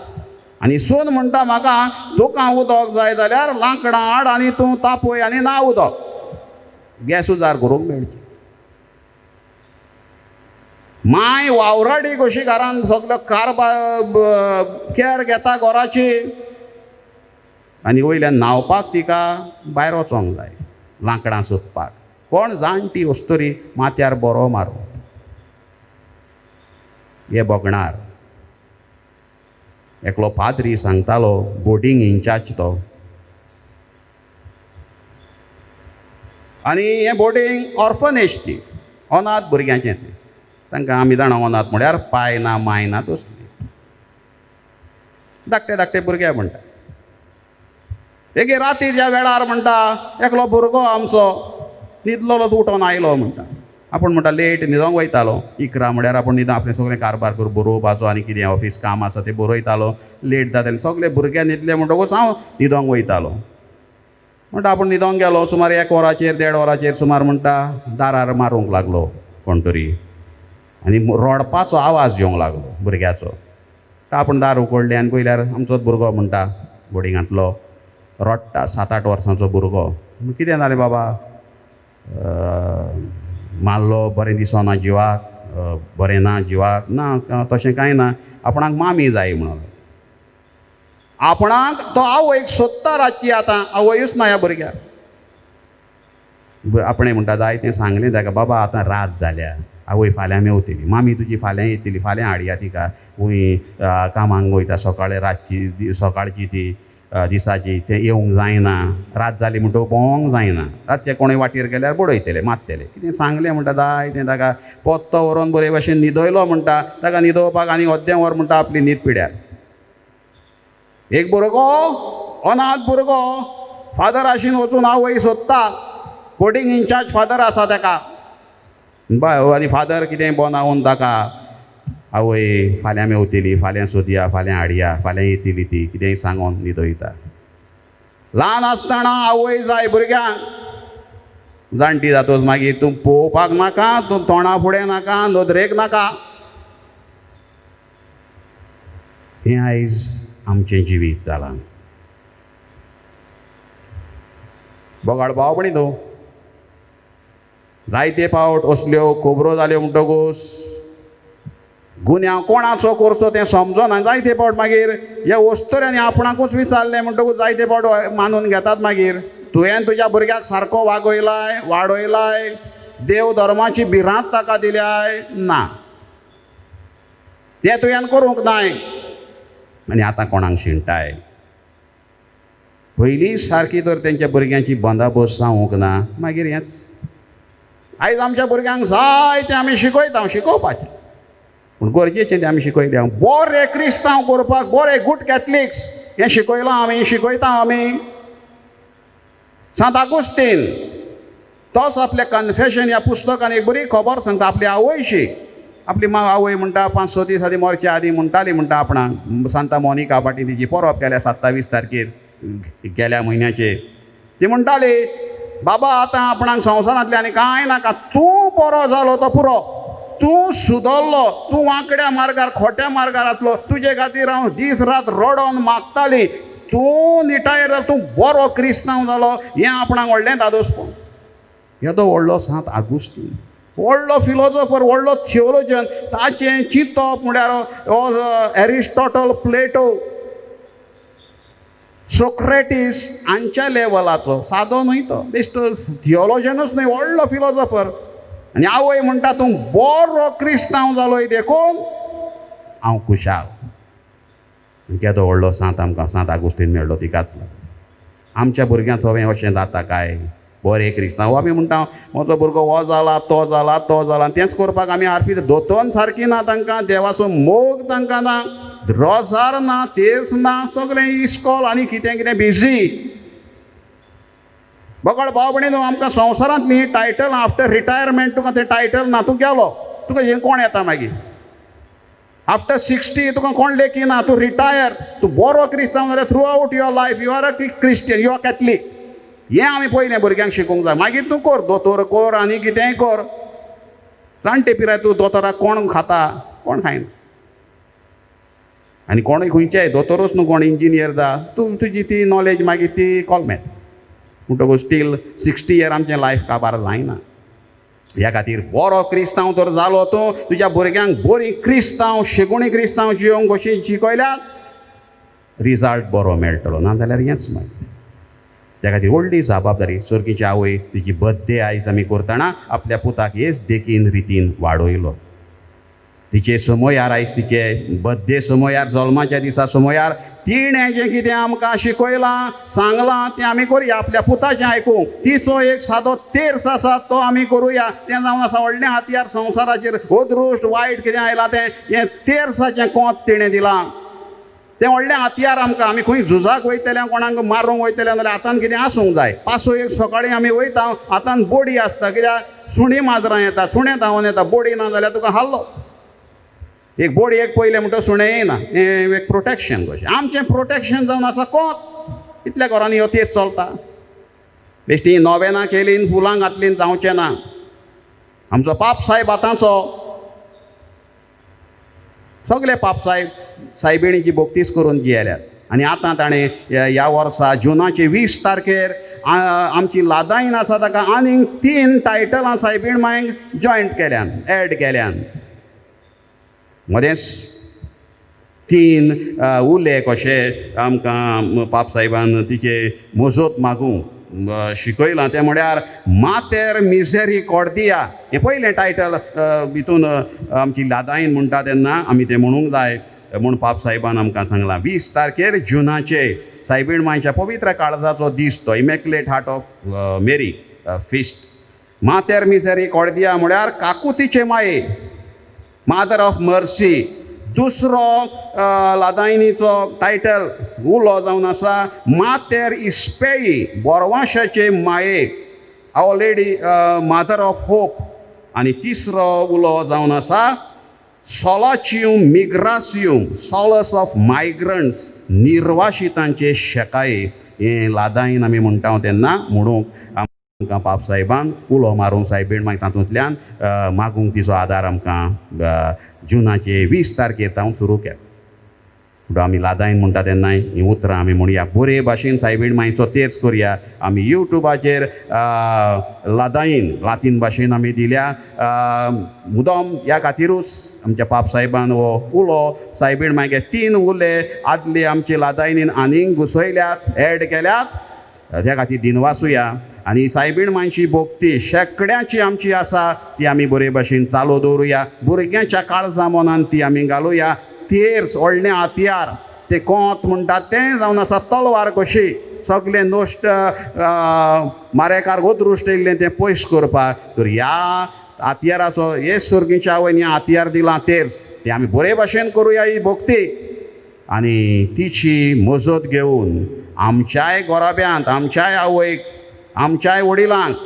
आनी सून म्हणटा म्हाका तुका उदक जाय जाल्यार लांकडां हाड आनी तूं तापय आनी न्हा उदक. गॅस उजार करूंक मेळची. माय वावराडी कशी घरान सगळो कॅर घेता घराची आनी वयल्यान न्हांवपाक तिका भायर वचोंक जाय लांकडां सोदपाक. कोण जाणटी वस्तुरी माथ्यार बरो मारूं. हे बगणार एकलो पाद्री सांगतालो, बोर्डिंग इन्चार्ज तो. आनी हें बोर्डिंग ऑर्फनेज ती, अनाथ भुरग्यांचें तें. तांकां आमी जाणा अनाथ म्हळ्यार पाय ना माय ना तसली धाकटे धाकटे भुरगे म्हणटा. एक रातीच्या वेळार म्हणटा एकलो भुरगो आमचो न्हिदलोलो तो उठोन आयलो म्हणटा. आपूण म्हणटा लेट न्हिदोंक वयतालो. 11 म्हळ्यार आपूण न्हिदों आपलें सगळें कारबार करून बरोवपाचो आनी कितें ऑफीस काम आसा तें बरयतालो. लेट जातालें सगळे भुरगे न्हिदले म्हणटकूच हांव न्हिदोंक वयतालो. म्हणटा आपूण न्हिदोंक गेलो. सुमार 1 वराचेर 1.5 वराचेर सुमार म्हणटा दारार मारूंक लागलो कोण तरी आनी रडपाचो आवाज येवंक लागलो भुरग्याचो. आपूण दार उगडलें आनी पयल्यार आमचोच भुरगो म्हणटा बोर्डिंगांतलो रडटा 7-8 वर्सांचो भुरगो. कितें जालें बाबा? मारलो, बरें दिसना जिवाक, बरें ना जिवाक. ना तशें कांय ना, आपणाक मामी जाय म्हणून. आपणाक तो आवयक सोदता रातची. आतां आवयूच ना ह्या भुरग्याक. आपणें म्हणटा जाय तें सांगलें ताका, बाबा आतां रात जाल्या, आवय फाल्यां मेवतली, मामी तुजी फाल्यां येतली, फाल्यां हाडया तिका. खूंय कामांक वयता सकाळीं रातची सकाळची ती दिसाची तें येवंक जायना. रात जाली म्हणटकूच भोंवंक जायना. रातचे कोणूय वाटेर गेल्यार बडयतले मारतले. कितें सांगलें म्हणटा जाय तें ताका. पोत्तो व्हरोन बरे भशेन न्हिदयलो म्हणटा. ताका न्हिदोवपाक आनी अर्दें वर म्हणटा आपली न्हीद पिड्यार. एक भुरगो अनाथ भुरगो फादर आशीन वचून आवय सोदता. बोर्डिंग इन्चार्ज फादर आसा ताका. आनी फादर कितें बनावून ताका आवय फाल्यां मेवतली, फाल्यां सोदया, फाल्यां हाडया, फाल्यां येतली ती, कितेंय सांगून न्हिदयता. ल्हान आसतना आवय जाय भुरग्यांक. जाणटी जातच मागीर तूं पळोवपाक नाका, तूं तोंडा फुडें नाका, नदरेक नाका. हें आयज आमचें जिवीत जालां. बोगाड भाव भयणीनो, जायते फावट असल्यो खबरो जाल्यो म्हणटकूच गुन्यांव कोणाचो करचो तें समजना. जायते फावट मागीर ह्या वस्तुऱ्यांनी आपणाकूच विचारलें म्हणटकूच जायते फावट मानून घेतात. मागीर तुवें तुज्या भुरग्याक सारको वागयलाय, वाडयलाय, देव धर्माची भिरांत ताका दिल्याय ना, तें तुवें करूंक नाय आनी आतां कोणाक शिंटाय. पयलीं सारकी तर तेंच्या भुरग्यांची बंदाबस्त जावंक ना. मागीर हेंच आयज आमच्या भुरग्यांक जाय तें आमी शिकयता, शिकोवपाचें. पूण गरजेचें तें आमी शिकयलें. बरे क्रिस्तांव करपाक, बरे गूड कॅथलिक्स हें शिकयलां आमी, शिकयता आमी. सांत आगोस्तीन तोच आपल्या कन्फेशन ह्या पुस्तकान एक बरी खबर सांगता आपल्या आवयची. आपली आवय म्हणटा 5-6 दीस आदी मरच्या आदी म्हणटाली म्हणटा आपणाक. सांता मोनिका पाटी तिची परब केल्या 27 तारखेर गेल्या म्हयन्याचे. ती म्हणटाली बाबा आतां आपणाक संवसारांतलें आनी कांय नाका, तूं बरो जालो तो पुरो, तूं सुदरलो, तूं वांकड्या मार्गार खोट्या मार्गार आसलो, तुजे खातीर हांव दीस रात रडोन मागताली, तूं निटायर तूं बरो क्रिस्तांव जालो. हें आपणाक व्हडलें दादोसपण. येदो व्हडलो सांत आगोस्तीन, व्हडलो फिलोसॉफर, व्हडलो थियोलॉजन. ताचें चिंतप म्हळ्यार एरिस्टॉटल, प्लेटो, सोक्रेटीस हांच्या लेवलाचो सादो न्हय तो. बेश्टो थियोलॉजनूच न्हय, व्हडलो फिलोसॉफर. आनी आवय म्हणटा तूं बरो क्रिस्तांव जालोय देखून हांव खुशाल. केदो व्हडलो सांत आमकां सांत आगोस्तीन मेळ्ळो तिकाच. आमच्या भुरग्यांक थोवें अशें जाता काय? बरे क्रिस्तांव आमी म्हणटा म्हजो भुरगो हो जाला, तो जाला, तो जाला, तेंच करपाक आमी आरपी. दोतोन सारकी ना तांकां, देवाचो मोग तांकां ना, रोजार ना, तेर्स ना, सगळें इस्कॉल आनी कितें कितें बिजी. बगड भाव भयणीनो, आमकां संवसारांत न्ही टायटल आफ्टर रिटायरमेंट तुका तें टायटल ना. तूं गेलो तुका हे कोण येता मागीर आफ्टर 60 तुका कोण लेखिना तूं रिटायर तूं बरो क्रिस्तांव जाल्यार throughout your life you are a Christian you are Catholic हें आमी पयलें भुरग्यांक शिकोवंक जाय मागीर तूं कर दोतोर कर आनी कितेंय कर जाणटे पिराय तूं दोतोराक कोण खाता कोण खायना आनी कोणूय खंयचेय दोतोरूच न्हू कोण इंजिनियर जा तूं तुजी ती नॉलेज मागीर ती कोलमेट म्हणटकूच स्टील 60 इयर आमचें लायफ काबार जायना ह्या खातीर बरो क्रिस्तांव तर जालो तूं तुज्या भुरग्यांक बरी क्रिस्तांव शेगुणी क्रिस्तांव जियोंक कशी शिकयल्यार रिजल्ट बरो मेळटलो नाजाल्यार हेंच मागीर त्या खातीर व्हडली जबाबदारी सर्गीची आवय तिची बर्थडे आयज आमी करतना आपल्या पुताक हेच देखीन रितीन वाडयलो तिचे समयार आयज तिचे बर्थडे समयार जल्माच्या दिसा समयार तिणें जें कितें आमकां शिकयलां सांगलां तें आमी करुया आपल्या पुताचें आयकूंक तिचो एक सादो तेर्स आसा तो आमी करुया तें जावन आसा व्हडलें हातयार संवसाराचेर अदृश्ट वायट कितें आयलां तें हें तेर्साचें कोंत तिणें दिलां तें व्हडलें हातयार आमकां आमी खंय झुजाक वयतले कोणाक मारूंक वयतले जाल्यार हातान कितें आसूंक जाय पासो एक सकाळीं आमी वयता हातान बोडी आसता कित्याक सुणी माजरां येता सुणें धांवन येता बोडी ना जाल्यार तुका हाल्लो एक बोडी एक पयलें म्हणटा सुणें येना हें एक प्रोटेक्शन कशें आमचें प्रोटेक्शन जावन आसा कोत इतल्या घरांनी ह्यो तेच चलता बेश्टी नोवेनां केलीं फुलां घातलीं जावचें ना आमचो पाप सायब आतांचो सगळे पाप सायबिणीची बोगतीच करून जियेल्यात आनी आतां ताणें ह्या वर्सा जुनाचे 20 तारखेर आमची लादायन आसा ताका आनीक 3 टायटलां सायबीण मांयक जॉयंट केल्यान एड केल्यान मदेंच 3 उरले कशे आमकां पाप सायबान तिचे मजत मागूंक शिकयलां तें म्हळ्यार मातेर मिसेरिकॉर्डिया हें पयलें टायटल भितून आमची लादायन म्हणटा तेन्ना आमी तें म्हणूंक जाय म्हूण पाप सायबान आमकां सांगलां 20 तारखेर जुनाचे सायबीण मांयच्या पवित्र काळजाचो दीस तो immaculate heart of Mary feast मातेर मिसेरिकॉर्डिया म्हळ्यार काकुतीचे माये मादर ऑफ मर्सी दुसरो लादायनीचो टायटल उलो जावन आसा मातेर इस्पेई बोरवाशाचे मायेक आवर लेडी मादर ऑफ होप आनी तिसरो उलो जावन आसा सोलाचियम मिग्रासियम सॉलस ऑफ मायग्रंट्स निर्वासितांचे शेकाये हें लादायन आमी म्हणटा तेन्ना म्हणूंक आमकां पाप सायबान उलो मारूंक सायबीण मागीर तातूंतल्यान मागूंक तिचो आदार आमकां जुनाचे 20 तारखेर तावन सुरू केलो म्हणटून आमी लादायन म्हणटा तेन्नाय हीं उतरां आमी म्हणुया बरे भाशेन सायबीण मांयचो तेच करया आमी युट्यूबाचेर लादायन लातीन भाशेन आमी दिल्या मुद्दम ह्या खातीरूच आमच्या पाप सायबान हो उलो सायबीण मांयगे 3 उले आदले आमचे लादायनीन आनीक घुसयल्यात एड केल्यात त्या खातीर दिनवासुया आनी सायबीण मांयची भोगती शेकड्यांची आमची आसा ती आमी बरे भाशेन चालू दवरुया भुरग्यांच्या काळजा मनान ती आमी घालुया तेर्स व्हडलें हातयार ते कोंत म्हणटात तें जावन आसा तलवार कशी सगळें नश्ट मारेकार गोदृश्ट येयल्लें तें पयस करपाक तर ह्या हातयाराचो हे सर्गीच्या आवयन ह्या हातयार दिलां तेर्स तें आमी बरे भाशेन करुया ही भोगती आनी तिची मजत घेवन आमच्याय गोराब्यांत आमच्याय आवयक आमच्याय वडिलांक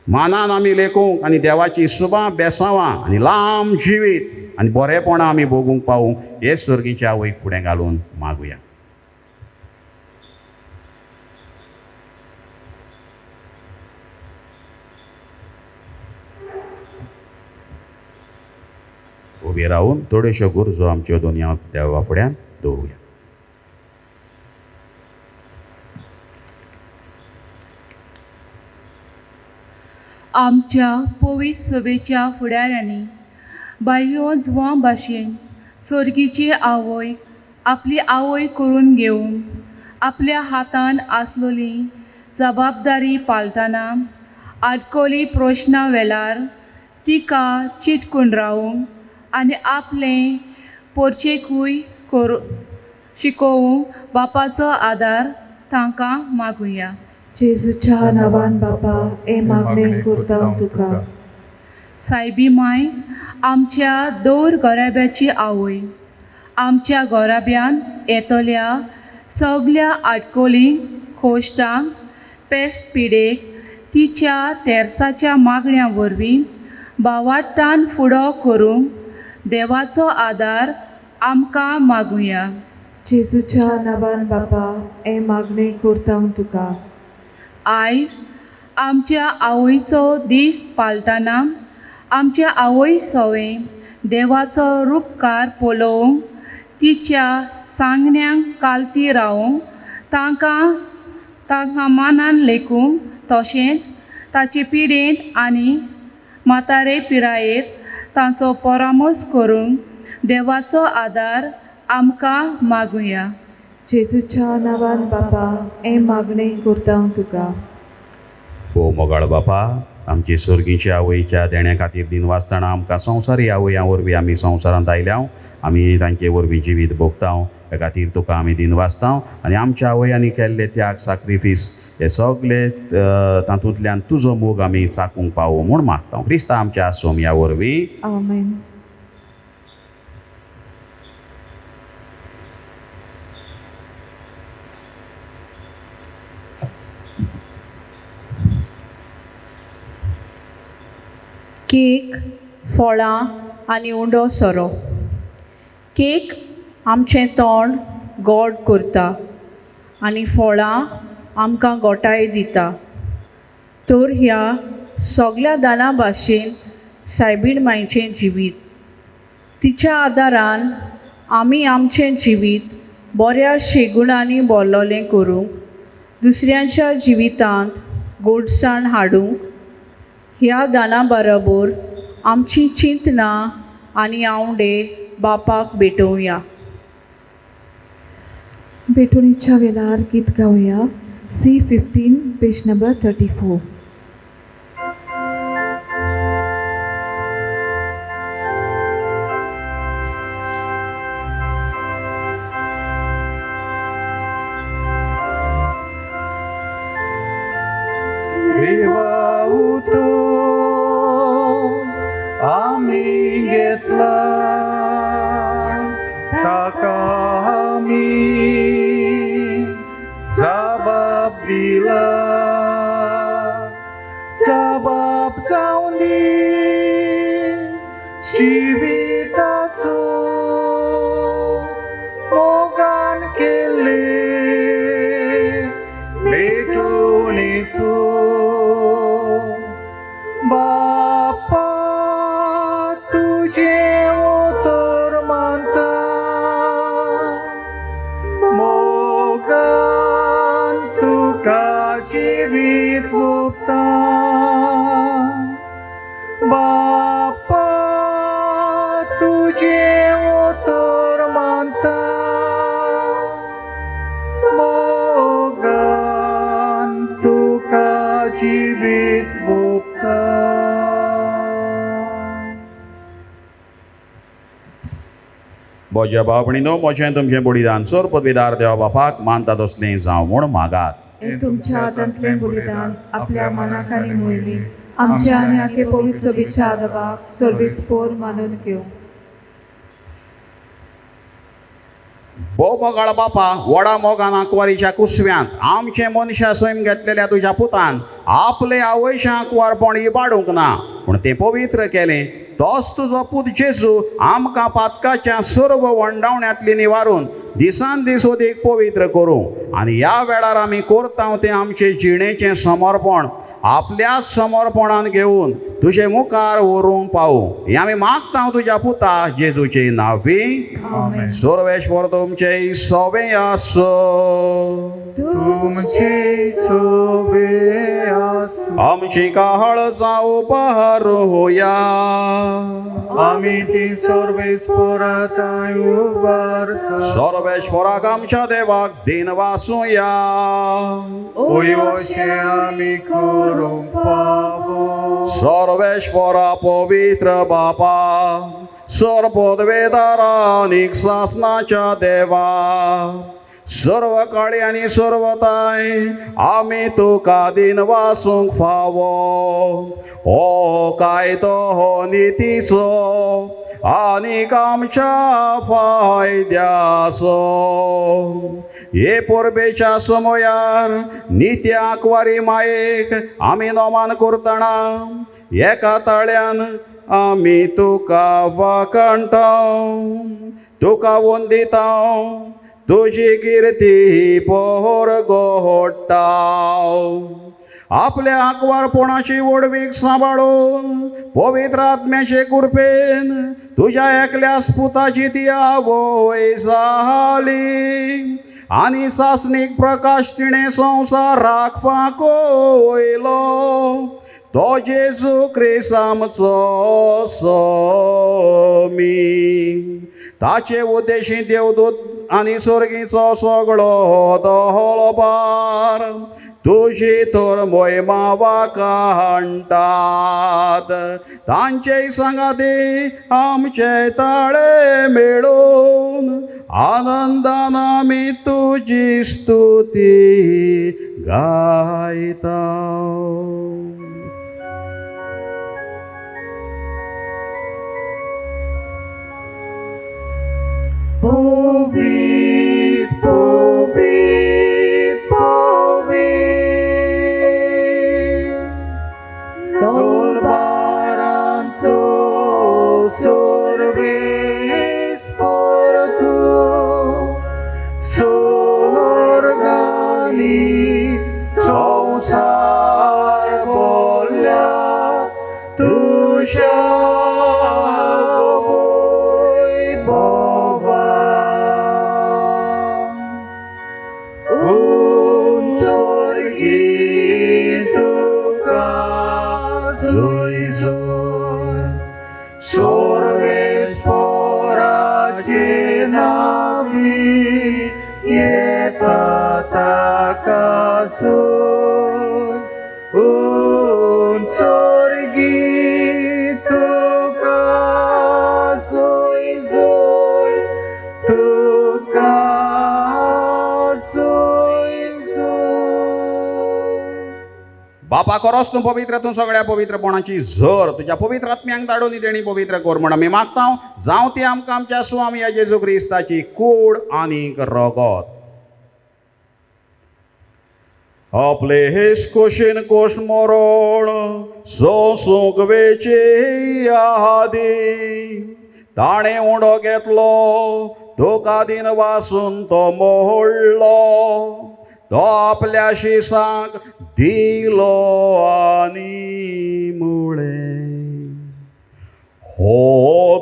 मानान आमी लेखूंक आनी देवाची सुबां बेसांवां आनी लांब जिवीत आनी बरेपणां आमी भोगूंक पावूंक हे सर्गीच्या आवयक फुडें घालून मागुया उबे रावन थोड्योश्यो गरजो आमच्यो दोनूय देवा फुड्यान दवरुया आमच्या पवित्र सभेच्या फुडाऱ्यांनी बाह्यो जुवां भाशेन सर्गीची आवय आपली आवय करून घेवंक आपल्या हातान आसलेली जबाबदारी पाळतना आडकोली प्रश्नां वेळार तिका चिटकून रावंक आनी आपलें पोरचेकूय शिकोवंक बापाचो आदार तांकां मागुया जेजूच्या नांवान बापा हे मागणें करता तुका सायबी माय आमच्या दोर गोराब्याची आवय आमच्या गोराब्यान येतल्या सगळ्या आडकोलींक खोश्टांक पेस्ट पिडेक तिच्या तेर्साच्या मागण्या वरवीं भावार्थान फुडो करूंक देवाचो आदार आमकां मागुया. जेजूच्या नांवान बापा हे मागणें करता हांव तुका. आयज आमच्या आवयचो दीस पाळटना आमच्या आवय सवें देवाचो रूपकार पळोवंक तिच्या सांगण्यांक कालती रावंक तांकां मानान लेखूंक तशेंच ताचे पिडेंत आनी म्हातारे पिरायेंत तांचो परामोस करूंक देवाचो आदार आमकां मागुया. जेजूच्या नांवान बापा हे मागणें करता हांव तुका. ओ मोगाळ बापा, आमचे सर्गीच्या आवयच्या देण्या खातीर दिन वाचतना आमकां संवसारी आवया वरवीं आमी संवसारांत आयल्या आमी तांचे वरवीं जिवीत भोगता. हे खातीर तुका आमी दिन वाचता आनी आमच्या आवयांनी केल्ले त्याग सॅक्रिफीस हे सगळे तातूंतल्यान तुजो मोग आमी चाकूंक पावो म्हूण मागता. क्रिस्ता आमच्या सोम्या वरवीं आमेन. केक, फळां आनी उंडो सोरो. केक आमचें तोंड गोड करता आनी फळां आमकां गोटाय दिता. तर ह्या सगळ्या दाना भाशेन सायबीण मायेचें जिवीत. तिच्या आदारान आमी आमचें जिवीत बऱ्या शेगुणांनी भरलोलें करूंक, दुसऱ्यांच्या जिवितांत गोडसाण हाडूंक ह्या दाना बरोबर आमची चिंतना आनी आवडे बापाक भेटोवया. भेटवणीच्या वेळार गीत गावया. C15 page number 34. देवा उतोन आमी घेतला ताका आमी जबाब दिला. जबाब जावन जिविताचो मोगान केले भेटवणेचो. बापा तुझे उतर मानता मोगान तुका जिवीत भोगता. बापा तुझे उतर मानता मोगान तुका जिवीत भोगता. म्हज्या भाव भयणीनो, म्हजें तुमचें बलिदान चोर पदवीदार देवा बापाक मानता तसलें जावं म्हूण मागात. हे तुमच्या हातांतलें बलिदान आपल्या मनाक आनी मोयली आमच्या आनी आखे पवित्र सभेच्या आदाराक सर्वेस्पोर मानून घेवं. भोव मोगाळ बापा, व्हडा मोगान आंकवारीच्या कुसव्यांत आमचे मनशा सैम घेतलेल्या तुज्या पुतान आपले आवयशें आंकवारपण इबाडूंक ना पूण तें पवित्र केलें. तोच तुजो पूत जेजू आमकां पातकाच्या सर्व वंडावण्यांतली निवारून दिसान दीस अदीक पवित्र करूं आनी ह्या वेळार आमी करता तें आमचे जिणेचें समर्पण आपल्याच समर्पणान घेवन तुजे मुखार व्हरूंक पावूं. हें आमी मागता तुज्या पुता जेजूचे नांवी. सर्वेश्वर तुमचे सवें आसो. तुमचे सोबे आसूं. आमची काळजां उबारूया. आमी ती सर्वेस्पराताय उबारता. सर्वेश्वराक आमच्या देवाक दिन वासूया. अशें आमी करूंक पावो. सर्वेश्वरा पवित्र बापा, सर्वपदवेदारा आनीक शासनाच्या देवा, सर्व काळी आनी सर्वताय आमी तुका दिन वासूंक फावो. हो कायदो हो नितीचो आनीक आमच्या फायद्याचो. हे परबेच्या समयार नित्य आंकवारी मायेक आमी नोमान करतना एका ताळ्यान आमी तुका वाकणटाव, तुका वंदिताव, तुजी किर्ती पोर गोडटाव. आपल्या आंकवारपणाची वडवीक सांबाळून पवित्र आत्म्याचे कृपेन तुझ्या एकल्या स्पुताची ती आवय जाली आनी सासणीक प्रकाश तिणे संवसार राखपाक वयलो. तो जेजू क्रिस्त आमचो स्वामी. ताचे उद्देशी देवदूत आनी स्वर्गीचो सगळो दळबार तुझी तर मोहिमा वाखाणटात. तांचे सांगाती आमचे ताळे मेळून आनंदान आमी तुजी स्तुती गायता. Povit, povit, povit, Dolbaranzo sorbis portu, sorgani संसार बोल्या तुझ्या बापा खरोच तूं पवित्र, तूं सगळ्या पवित्रपणाची झर तुज्या पवित्र आत्म्यांक धाडून तेणी पवित्र कर म्हण आमी मागता. जावं ती आमकां आमच्या स्वामी जेजू क्रिस्ताची कूड आनीक रगत. आपले हेस कोशेन कोश मरण सोसूंक वेचे आदी ताणें उंडो घेतलो, तुका दिन वासून तो मोडलो. तो आपल्या शिसांक दिलो आनी मुळे. हो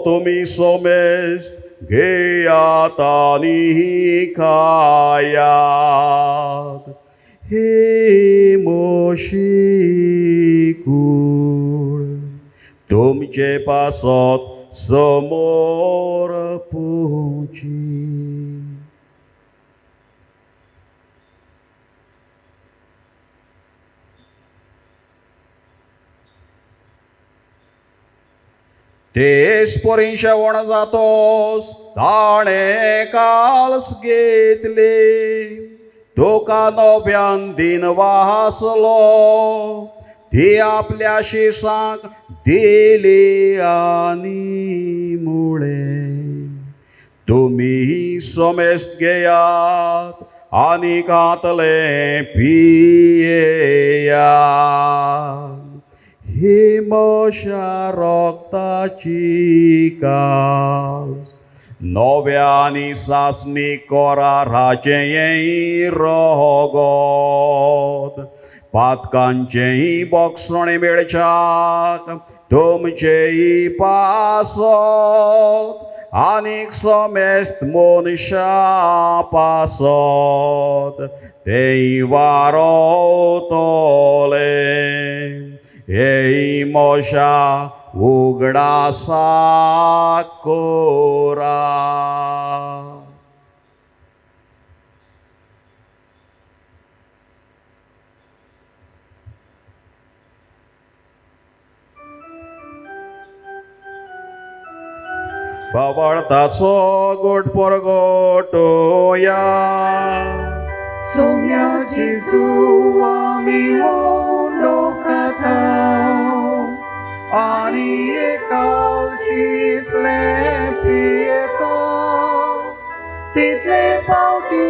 तुमी सोमेज घेयात आनी खायात. हे मोशी कूड तुमचे पासत समोर पोवची. तेच परी शेवण जातोस ताणे काल्स घेतले, तुका नव्यान दिन वासलो. ती आपल्या शिसांक दिली आनी मुळे. तुमी समेस्त घेयात आनी खातले पियेयात. ही म्हज्या रोगताची कास, नव्यानी सासणी कोराराचें रगत. पातकांचें बोगसणे मेळच्याक तुमचेय पासत आनीक समेस्त मनशां पासत तेय वारोतले. हे मोशा उगडासा कोरा. बावळताचो गोड परगटोया. सोम्या जेजू आमी आनी एकाशीतले पियेता. तितले पावटी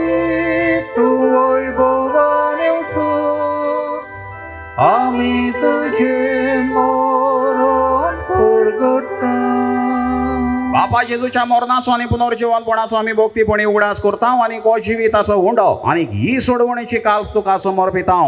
तूं वैभवान येवसो आमी तुझे मोरून पुरगटा. बापा जेजूच्या मरणाचो आनी पुनर्जीवनपणाचो आमी भोक्तीपणी उगडास करता आनी हो जिविताचो हुंडो आनी ही सोडवणेची काल्स तुका समर्पिता.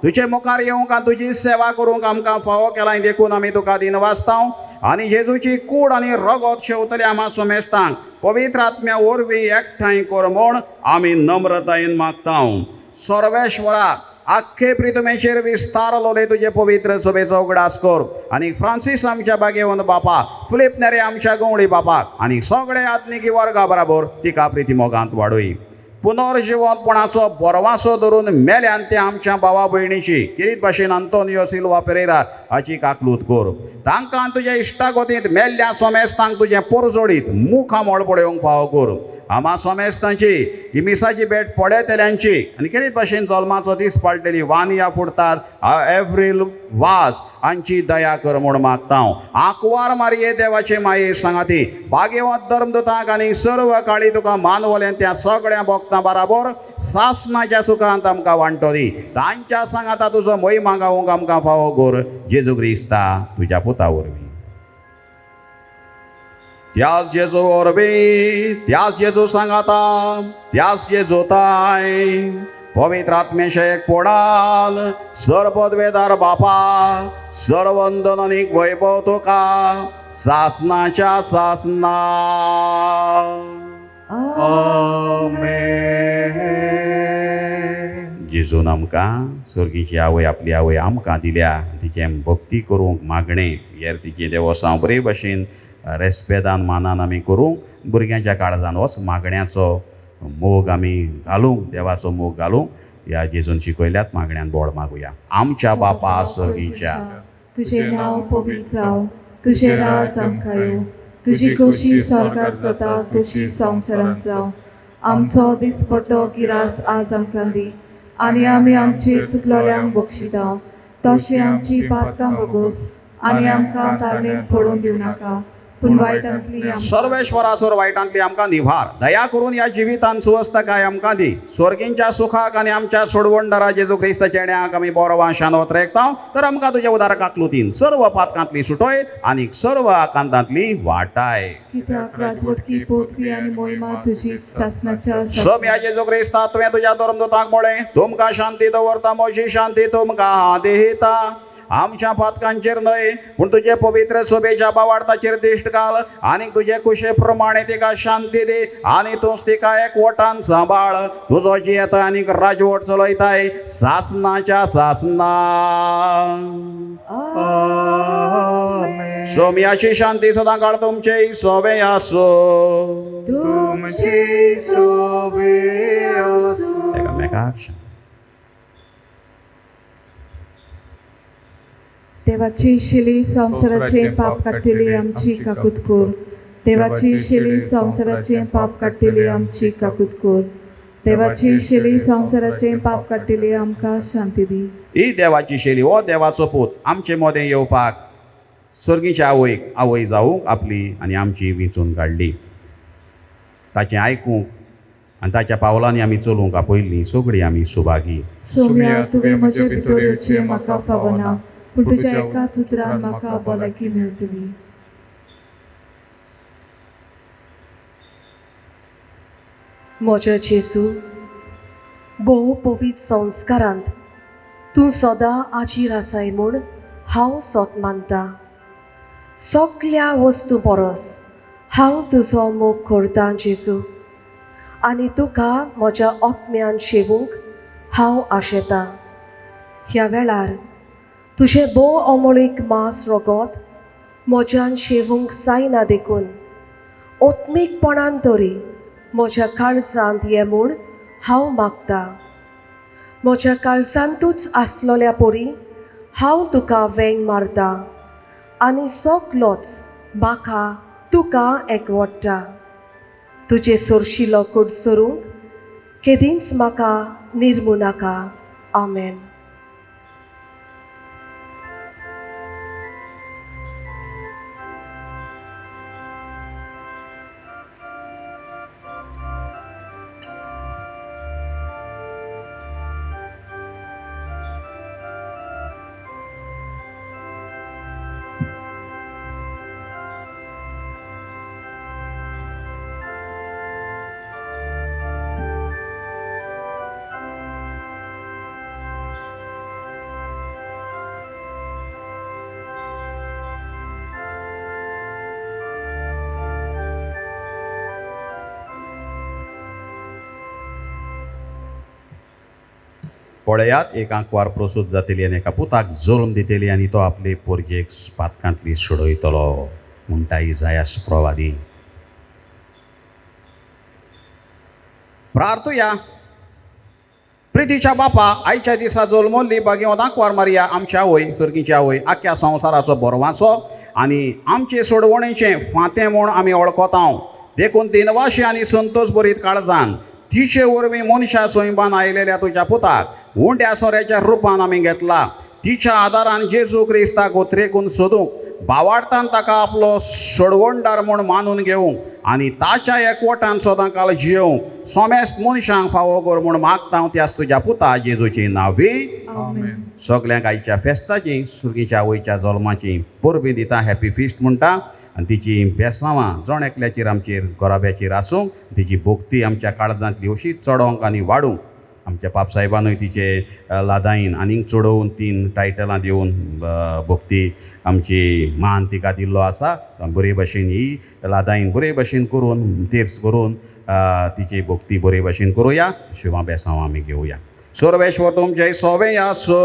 तुजे मुखार येवंक आनी तुजी सेवा करूंक आमकां फावो केलां देखून आमी तुका दिनवासता. आनी जेजूची कूड आनी रगत शेवतली आम्हा सोमेस्तांक पवित्र आत्म्या वरवीं एकठांय कर म्हूण आमी नम्रतायेन मागता. सर्वेश्वरा आख्खे प्रितमेचेर विस्तारलोले तुजे पवित्र सभेचो उगडास कर आनी फ्रांसीस आमच्या बागेवन बापा, फिलिप नेरे आमच्या गवळी बापाक आनी सगळे आत्मिकी वर्गा बराबर तिका प्रिती मोगांत वाडय. पुनर्जीवनपणाचो बरवासो धरून मेल्यान ते आमच्या भावा भयणीची किरीत भाशेन आंतोनियो सिल्वा पेरेरा हाची काकलूत कर. तांकां तुज्या इश्टागोतींत मेल्ल्या सोमेस्तांक तुजें परजोडीत मुखामळ पळोवंक फावो कर. आम्हा सोमेस्तांची इमिसाची भेट पडेतेल्यांची आनी किरीत भाशेन जल्माचो दीस पाळटली वानिया फुडतात एव्रिल वास हांची दया कर म्हूण मागता. आंकवार मारये देवाचे माये सांगाती बागेवंत धर्मदूतांक आनी सर्व काळी तुका मानवलें त्या सगळ्या भक्तां बराबर सासणाच्या सुखांत आमकां वांटो दी. तांच्या सांगाता तुजो महिमा गावूंक आमकां फावो कर. जेजू क्रिस्ता तुज्या पुता वरवीं. त्याच जेजू वरवीं, त्याच जेजू सांगाता, त्याच जेजूताय पवित्र आत्मेचे एकपणान सर्वपदवेदार बापा सर्ववंदन आनी वैभव तुका सासणाच्या सासना. जेजून आमकां सर्गीची आवय आपली आवय आमकां दिल्या तिचें भक्ती करूंक मागणें हेर तिचे देवसां बरे भाशेन रेस्पेदान मानान आमी करूंक भुरग्यांच्या काळजान होच मागण्याचो मोग आमी घालूंक देवाचो मोग घालूंक ह्या जेजून शिकयल्यात मागण्यान बोड मागुया. आमच्या बापा सर्गीच्या तुझे नांव पवित्र जावं, तुझे राज आमकां येवं, तुजी कशी स्वर्गांत जाता तशी संवसारांत जावं. आमचो दिसपट्टो गिरास आज आमकां दी आनी आमी आमचे चुकलोल्यांक बक्षिता तशें आमची पातकां बगोस आनी आमकां तारणेंत पडून दिवं नाका पूण वायटांतली सर्वेश्वरासोर वायटांतली आमकां निभार. दया करून ह्या जिवितांत सुवस्थकाय आमकां दी. स्वर्गींच्या सुखाक आनी आमच्या सोडवणदारा जेजू क्रिस्त चेड्याक आमी बरो वाशान वतरेकता तर आमकां तुज्या उदाराक आकृतीन सर्व पातकांतली सुटोय आनी सर्व आकांतांतली वाटाय. कित्याक राजवटकी पोतवी आनी मोहिमा तुजी सासणाच्या सोम्या जेजू क्रिस्ता तुवें तुज्या धर्मदूतांक म्हळें तुमकां शांती दवरता म्हजी शांती तुमकां देता. आमच्या पातकांचेर न्हय पूण तुजे पवित्र सोबेच्या बावार्थाचेर दिश्ट घाल आनी तुजे कुशे प्रमाणे तिका शांती दी आनी तूंच तिका एकवटान सांबाळ. तुजो जी येता आनी राजवट चलयताय सासणाच्या सासना. सोम्याची शांती सदां काळ तुमचे सोबे आसो. तुमची सोबे आसूं. एकामेकाक देवाची शिली संवसाराचे पाप काडटली आमची काकूत कर. देवाची शिली संवसाराचे पाप काडटली आमची काकूत कर. देवाची शिली संवसाराचे पाप काडटली आमकां शांती दी. ही देवाची शेली हो देवाचो पूत आमचे मोदें येवपाक सर्गीच्या आवयक आवय जावूंक आपली आनी आमची विंचून काडली. ताचें आयकूंक आनी ताच्या पावलांनी आमी चलूंक आपयल्लीं सगळीं आमी सुभागी. सोम्या तुवें म्हजे भितर येवचें म्हाका फावना पूण तुज्या एकाच उतरान म्हाका भलायकी मेळटली. म्हज्या जेजू भोव पवित्र संस्कारांत तूं सदां आजीर आसाय म्हूण हांव सोत मानता. सगळ्या वस्तू परस हांव तुजो मोग करतां जेजू आनी तुका म्हज्या आत्म्यान शेवूंक हांव आशेतां. ह्या वेळार तुजें भोव अमोळीक मांस रगत म्हज्यान शेवूंक जायना देखून ओत्मीकपणान तरी म्हज्या काळजांत ये म्हूण हांव मागतां. म्हज्या काळजांतूच आसलोल्या परी हांव तुका वेंग मारतां आनी सगलोच म्हाका तुका एकवडटा. तुजे सोरशिलो कूड सरूंक केदींच म्हाका निर्मू नाका. आमेन. पळयात एक आंकवार प्रसूत जातली आनी एका पुताक जल्म दितली आनी तो आपले पोरगेक पातकांतली सोडयतलो म्हणटा इसायास प्रवादी. प्रार्थुया. प्रितीच्या बापा, आयच्या दिसा जल्मल्ली भाग्यवंत आंकवार मारिया आमची आवय, सर्गीची आवय, आख्या संवसाराचो बरवाचो आनी आमचे सोडवणेचें फांतें म्हूण आमी वळखतांव. देखून दिनवाशी आनी संतोश भरीत काळजान तिचे वरवीं मनशा सोयंबान आयलेल्या तुज्या पुताक उंड्या सोऱ्याच्या रुपान आमी घेतला. तिच्या आदारान जेजू क्रिस्ताक उतरेकून सोदूंक भावार्थान ताका आपलो सोडवणदार म्हूण मानून घेवंक आनी ताच्या एकवटान सदां काल जियोवंक सोमेस्त मनशांक फावो कर म्हूण मागता त्याच तुज्या पुता जेजूची नांवी. आमेन. सगल्यांक आयच्या फेस्ताची सुर्गीच्या आवयच्या जल्माची परबी दिता. हॅपी फिस्ट म्हणटा आनी तिची बेसांवां जण एकल्याचेर आमचेर गोराब्याचेर आसूंक, तिची भोक्ती आमच्या काळजांतली अशीच चडोवंक आनी वाडूंक. आमच्या पापसाहेबानूय तिचे लादायीन आनीक चडोवन 3 टायटलां दिवन भोक्ती आमची मान तिका दिल्लो आसा. बरे भशेन ही लादायीन बरे भशेन करून तीर्स करून तिची भोक्ती बरे भशेन करुया. शिवां बेसांवां आमी घेवया. सर्वेश्वर तुमचें सोवें आसो.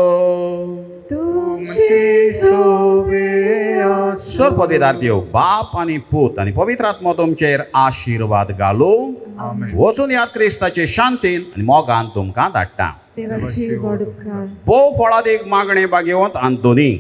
तुमचे सोबे आसो. सर्वपदीदार देव बाप आनी पूत आनी पवित्र आत्मा तुमचेर आशिर्वाद घालूं. आमेन. वचून या क्रिस्ताचे शांतीन आनी मोगान तुमकां धाडटा. देवाची गोड उपकार. भोव फळादीक मागणे भाग्यवंत आंतोनी.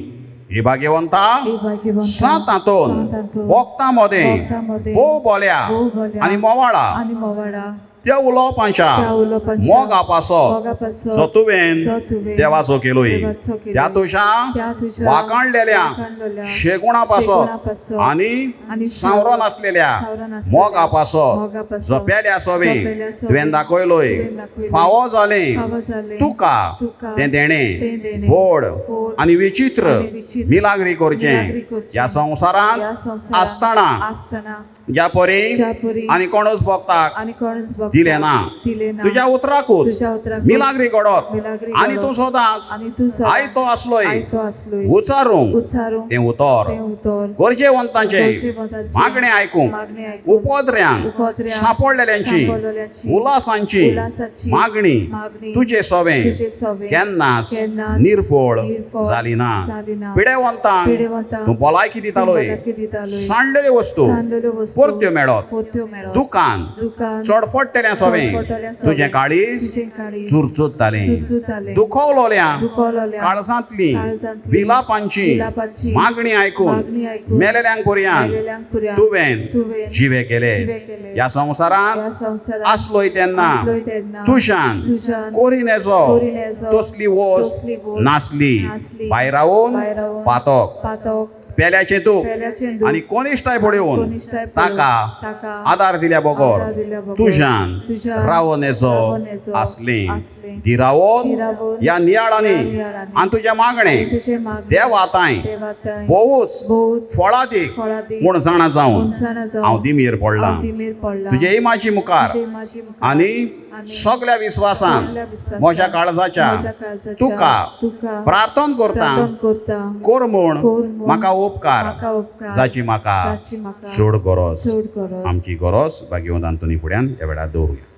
हे भाग्यवंता हे भाग्यवंता सातांतून सातांतून वखदां मदें वखदांमध्ये भोव बोल्या भोव बोल्या आनी मोवाळा आनी मोवाडा त्या उलोवपाच्या त्या उलोवपाच्या मोगा पासो मोगापासो जो तुवें जो तुवें देवाचो केलोय देवाचो केलोय. त्या तुज्या त्या तुज्या वाखाणलेल्या वाखाणलेल्या शेगुणा पासो शेगुणापासो आनी आनी सावरण आसलेल्या सावरण आसलेल्या मोगा पासो मोगापासो जपेल्या सोबी जपेल्या सोबी तुवें दाखयलोय. तुवें दाखयलोय. फावो जालें फावो जालें. तुका तुका तें तें देणें देणें. व्हड व्हड आनी विचित्र आनी विचित्र मिलाग्री मिलाग्री करचें करचें. ह्या संवसारांत या संवसारांत आसतना आसतना ज्या परी ज्या परी आनी कोणूच भोगताक आनी कोणूच भोगता दिलें ना. दिलें ना. तुज्या उतराकूच तुज्या उतराकूच मिलाग्री घडोत मिलाग्री आनी तूं घडोत. सोदांच आनी तूं सदांच आयतो आसलोय आयतो आसलोय उचारूंक उच्चारूंक तें उतर तें उतर गरजेवंतांचे गरजेवंतांचे मागणें आयकूंक मागणें आयकूंक उपद्र्यांक उपद्र्यांक सांपडलेल्यांची सांपडलेल्यांची उलासांची उलासाची मागणी मागणी तुजें सोवें तुजें सोवें केन्नाच केन्नाच निर्फळ निर्फळ जाली ना. जाली ना. पिडेवंतांक पिडेवंतांक तूं भलायकी दितालोय. भलायकी दितालोय. सांडलेल्यो वस्तू सांडलेल्यो वस्तू परत्यो मेळत. परत्यो मेळत. दुकान दुकान चडपडटलें सोवें चडपडटलें सोवें. तुजें काळीज तुजें काळीज चुरचुरतालें. चुचुतालें. दुखवलोल्या दुखवलोल्या काळजांतली काळजांतली विलापांची विलापांची मागणी आयकून मागणी आयकून मेलेल्यांक पर्यान मेलेल्यांक पुर्यान तुवें तुवें जिवे केले. जिवे केले. ह्या संवसारांत या संवसारांत आसलोय तेन्ना आसलोय तेन्ना तुज्यान तुज्यान कोरिनेजो कोरिनेजो तसली वोस तसली वोस नासली. नासली. भायर रावून भायर रावून पातोक पातोक पेल्याचें तूप पेल्याचें दूद आनी कोनिश्टाय पडून कोनिश्टाय पळोवन ताका आदार दिल्या बगर आदार दिल्या बगर तुज्यान तुज्यान रावनेजो रावनेजो आसली. आसली. धिरावोन धिरावोन ह्या नियाळांनी नियाळांनी आनी तुज्या मागणे तुजें मागणें देव आतांय देवातांय भोवूच बहुत फळादीक फळादीक म्हूण जाणा जावन उंचाना जावन हांव दिमेर पडलां. हांव दिमेर पडलां. तुजे इमाची मुखार तुजे इमाची मुखार आनी आनी सगल्या विस्वासान सगल्या विस्वासान म्हज्या काळजाच्या म्हज्या काळजाच्या तुका प्रार्थना करता प्रार्थना करता कोर म्हूण कोर म्हूण म्हाका उपकार म्हाका उपकार जाची म्हाका जाची म्हाका चड गरज. चड गरज. आमची गरज भाग्यवंत आंतोनी फुड्यान ह्या वेळार दवरुया.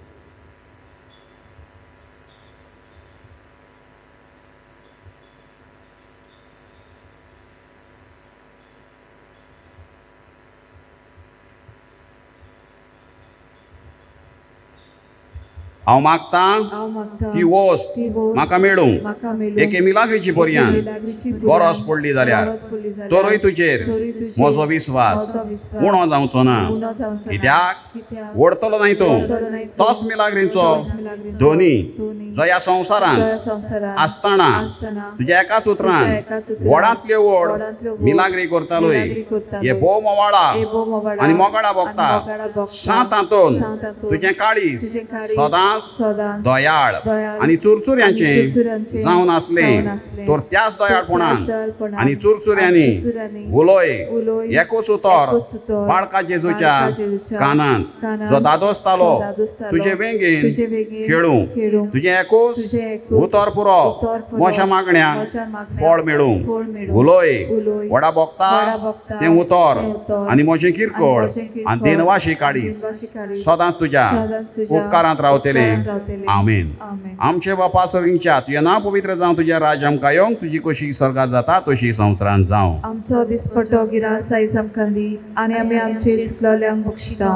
हांव मागतां हांव मागतां ती वोस ती वोस म्हाका मेळूंक म्हाका मेळूंक एके मिलाग्रीची पर्यान मिलाग्रीची पर्यान गरज पडली जाल्यार गरज पडली जाल्यार तोरूय तुजेर तोरूय तुजेर म्हजो विस्वास म्हजो विस्वास उणो जावचो ना. उणो जावचो ना. कित्याक कित्याक ओडतलो न्हय तूं ओडतलो न्हय तूं. तोच मिलाग्रींचो तोच मिलाग्रींचो दोनी दोनी जो ह्या संवसारांत जया संवसारांत आसतना आसतना तुज्या एकाच तुज्या उतरान एकाच उतरान व्हडांतल्यो व्हड व्हडांतल्यो व्हड मिलाग्री करतालोय. मिलाग्री करतालोय. हे भोव मोवाळा एबो मोवाडा आनी मोगाडा भोगता आनी मोगाडा भोगता. सातांतून सातांतून तुजें काळीज तुजें काळीज सदांच सदांच दयाळ दयाळ आनी चुरचुऱ्यांचें आनी चुरचुऱ्यांचें जावन आसलें. जावन आसलें. तर त्याच दयाळपणान त्याच दयाळपणान आनी चुरचुऱ्यांनी आनी चुरचुऱ्यांनी उलोय उलोय एकूच उतर एकूच उतर बाळका जेजूच्या बाळका जेजूच्या कानांत कानांत जो दादोसतालो जो दादोसतालो तुजे वेंगेन तुजे वेगीन खेळूंक खेळूंक तुजें एकूच तुजें एकूच उतर पुरो उतर पुरो मोशा मागण्यांक मोशा मागण्यांक फळ मेळूंक फळ मेळूंक उलोय उलोय वडा वडा भोगता भोगता तें उतर तें उतर आनी म्हजें किरकोळ आनी म्हजें किरकोळ आनी दिनवाशी काळीज दिनवाशी काळीज सदांच तुज्या सदांच तुज्या उपकारांत रावतलें रावतले आमेन. आमेन. आमचे बापा सर्गींच्या तुझें नांव पवित्र जावं, तुजें राज आमकां येवंक, तुजी कशी स्वर्गांत जाता तशी संवसारांत जावं. आमचो दिसपट्टो गिरास आयज आमकां दी आनी आमी आमचे चुकलोल्यांक बक्षिता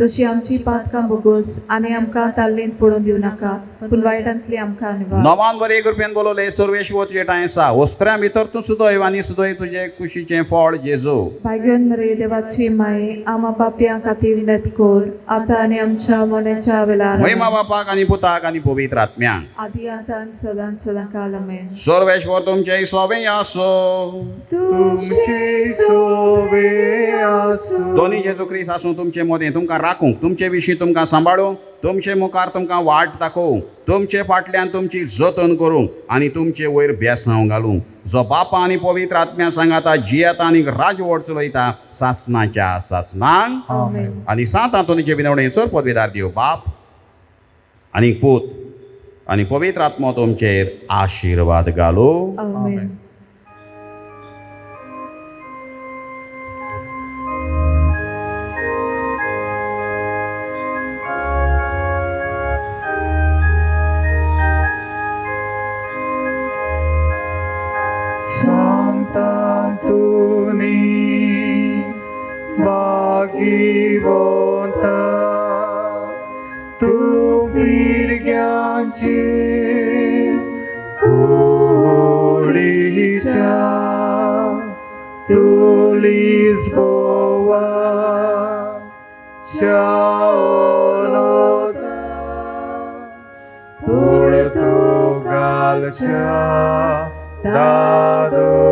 तशी आमची पातकां बोगोस आनी आमकां ताल्लेंत पडून दिवं नाका पूण वायटांतली आमकां निवार. नोमान बरें 1 रुपयान बोलोले सर्वेश्वर तुजे टाय आसा, वस्त्रां भितर तूं सुदय आनी सुदय तुजे कुशीचें फळ जेजू. भाग्यवान मरे देवाची माये आमा पापयां खातीर विनंती कोर आतां आनी आमच्या मोन्याच्या वेळार. महिमा बापाक आनी पुताक आनी पवित्र आत्म्यांक. आदी आतां आनी सदांच सदांकाल आमेन. सर्वेश्वर तुमचे सोबे आसो. तुमचे सोबे आसूं. दोनी जेजू क्रिस्त आसूं तुमचे मदें तुमकां राखूंक, तुमचे विशीं तुमकां सांबाळूंक, तुमचे मुखार तुमकां वाट दाखोवंक, तुमचे फाटल्यान तुमची जतन करूंक आनी तुमचे वयर बेसांव घालूंक, जो बापा आनी पवित्र आत्म्या सांगाता जियेता आनी राजवट चलयता सासनाच्या सासनांक आमेन. आनी सात हातूंचे विनवणेचो पदवीदार दिव बाप आनी पूत आनी पवित्र आत्मो तुमचेर आशिर्वाद घालूं. आमेन. Santatuni Bhagivanta Tu Virgyanchi Kulicha Tu Lisboa Chaoloda Portugalcha dados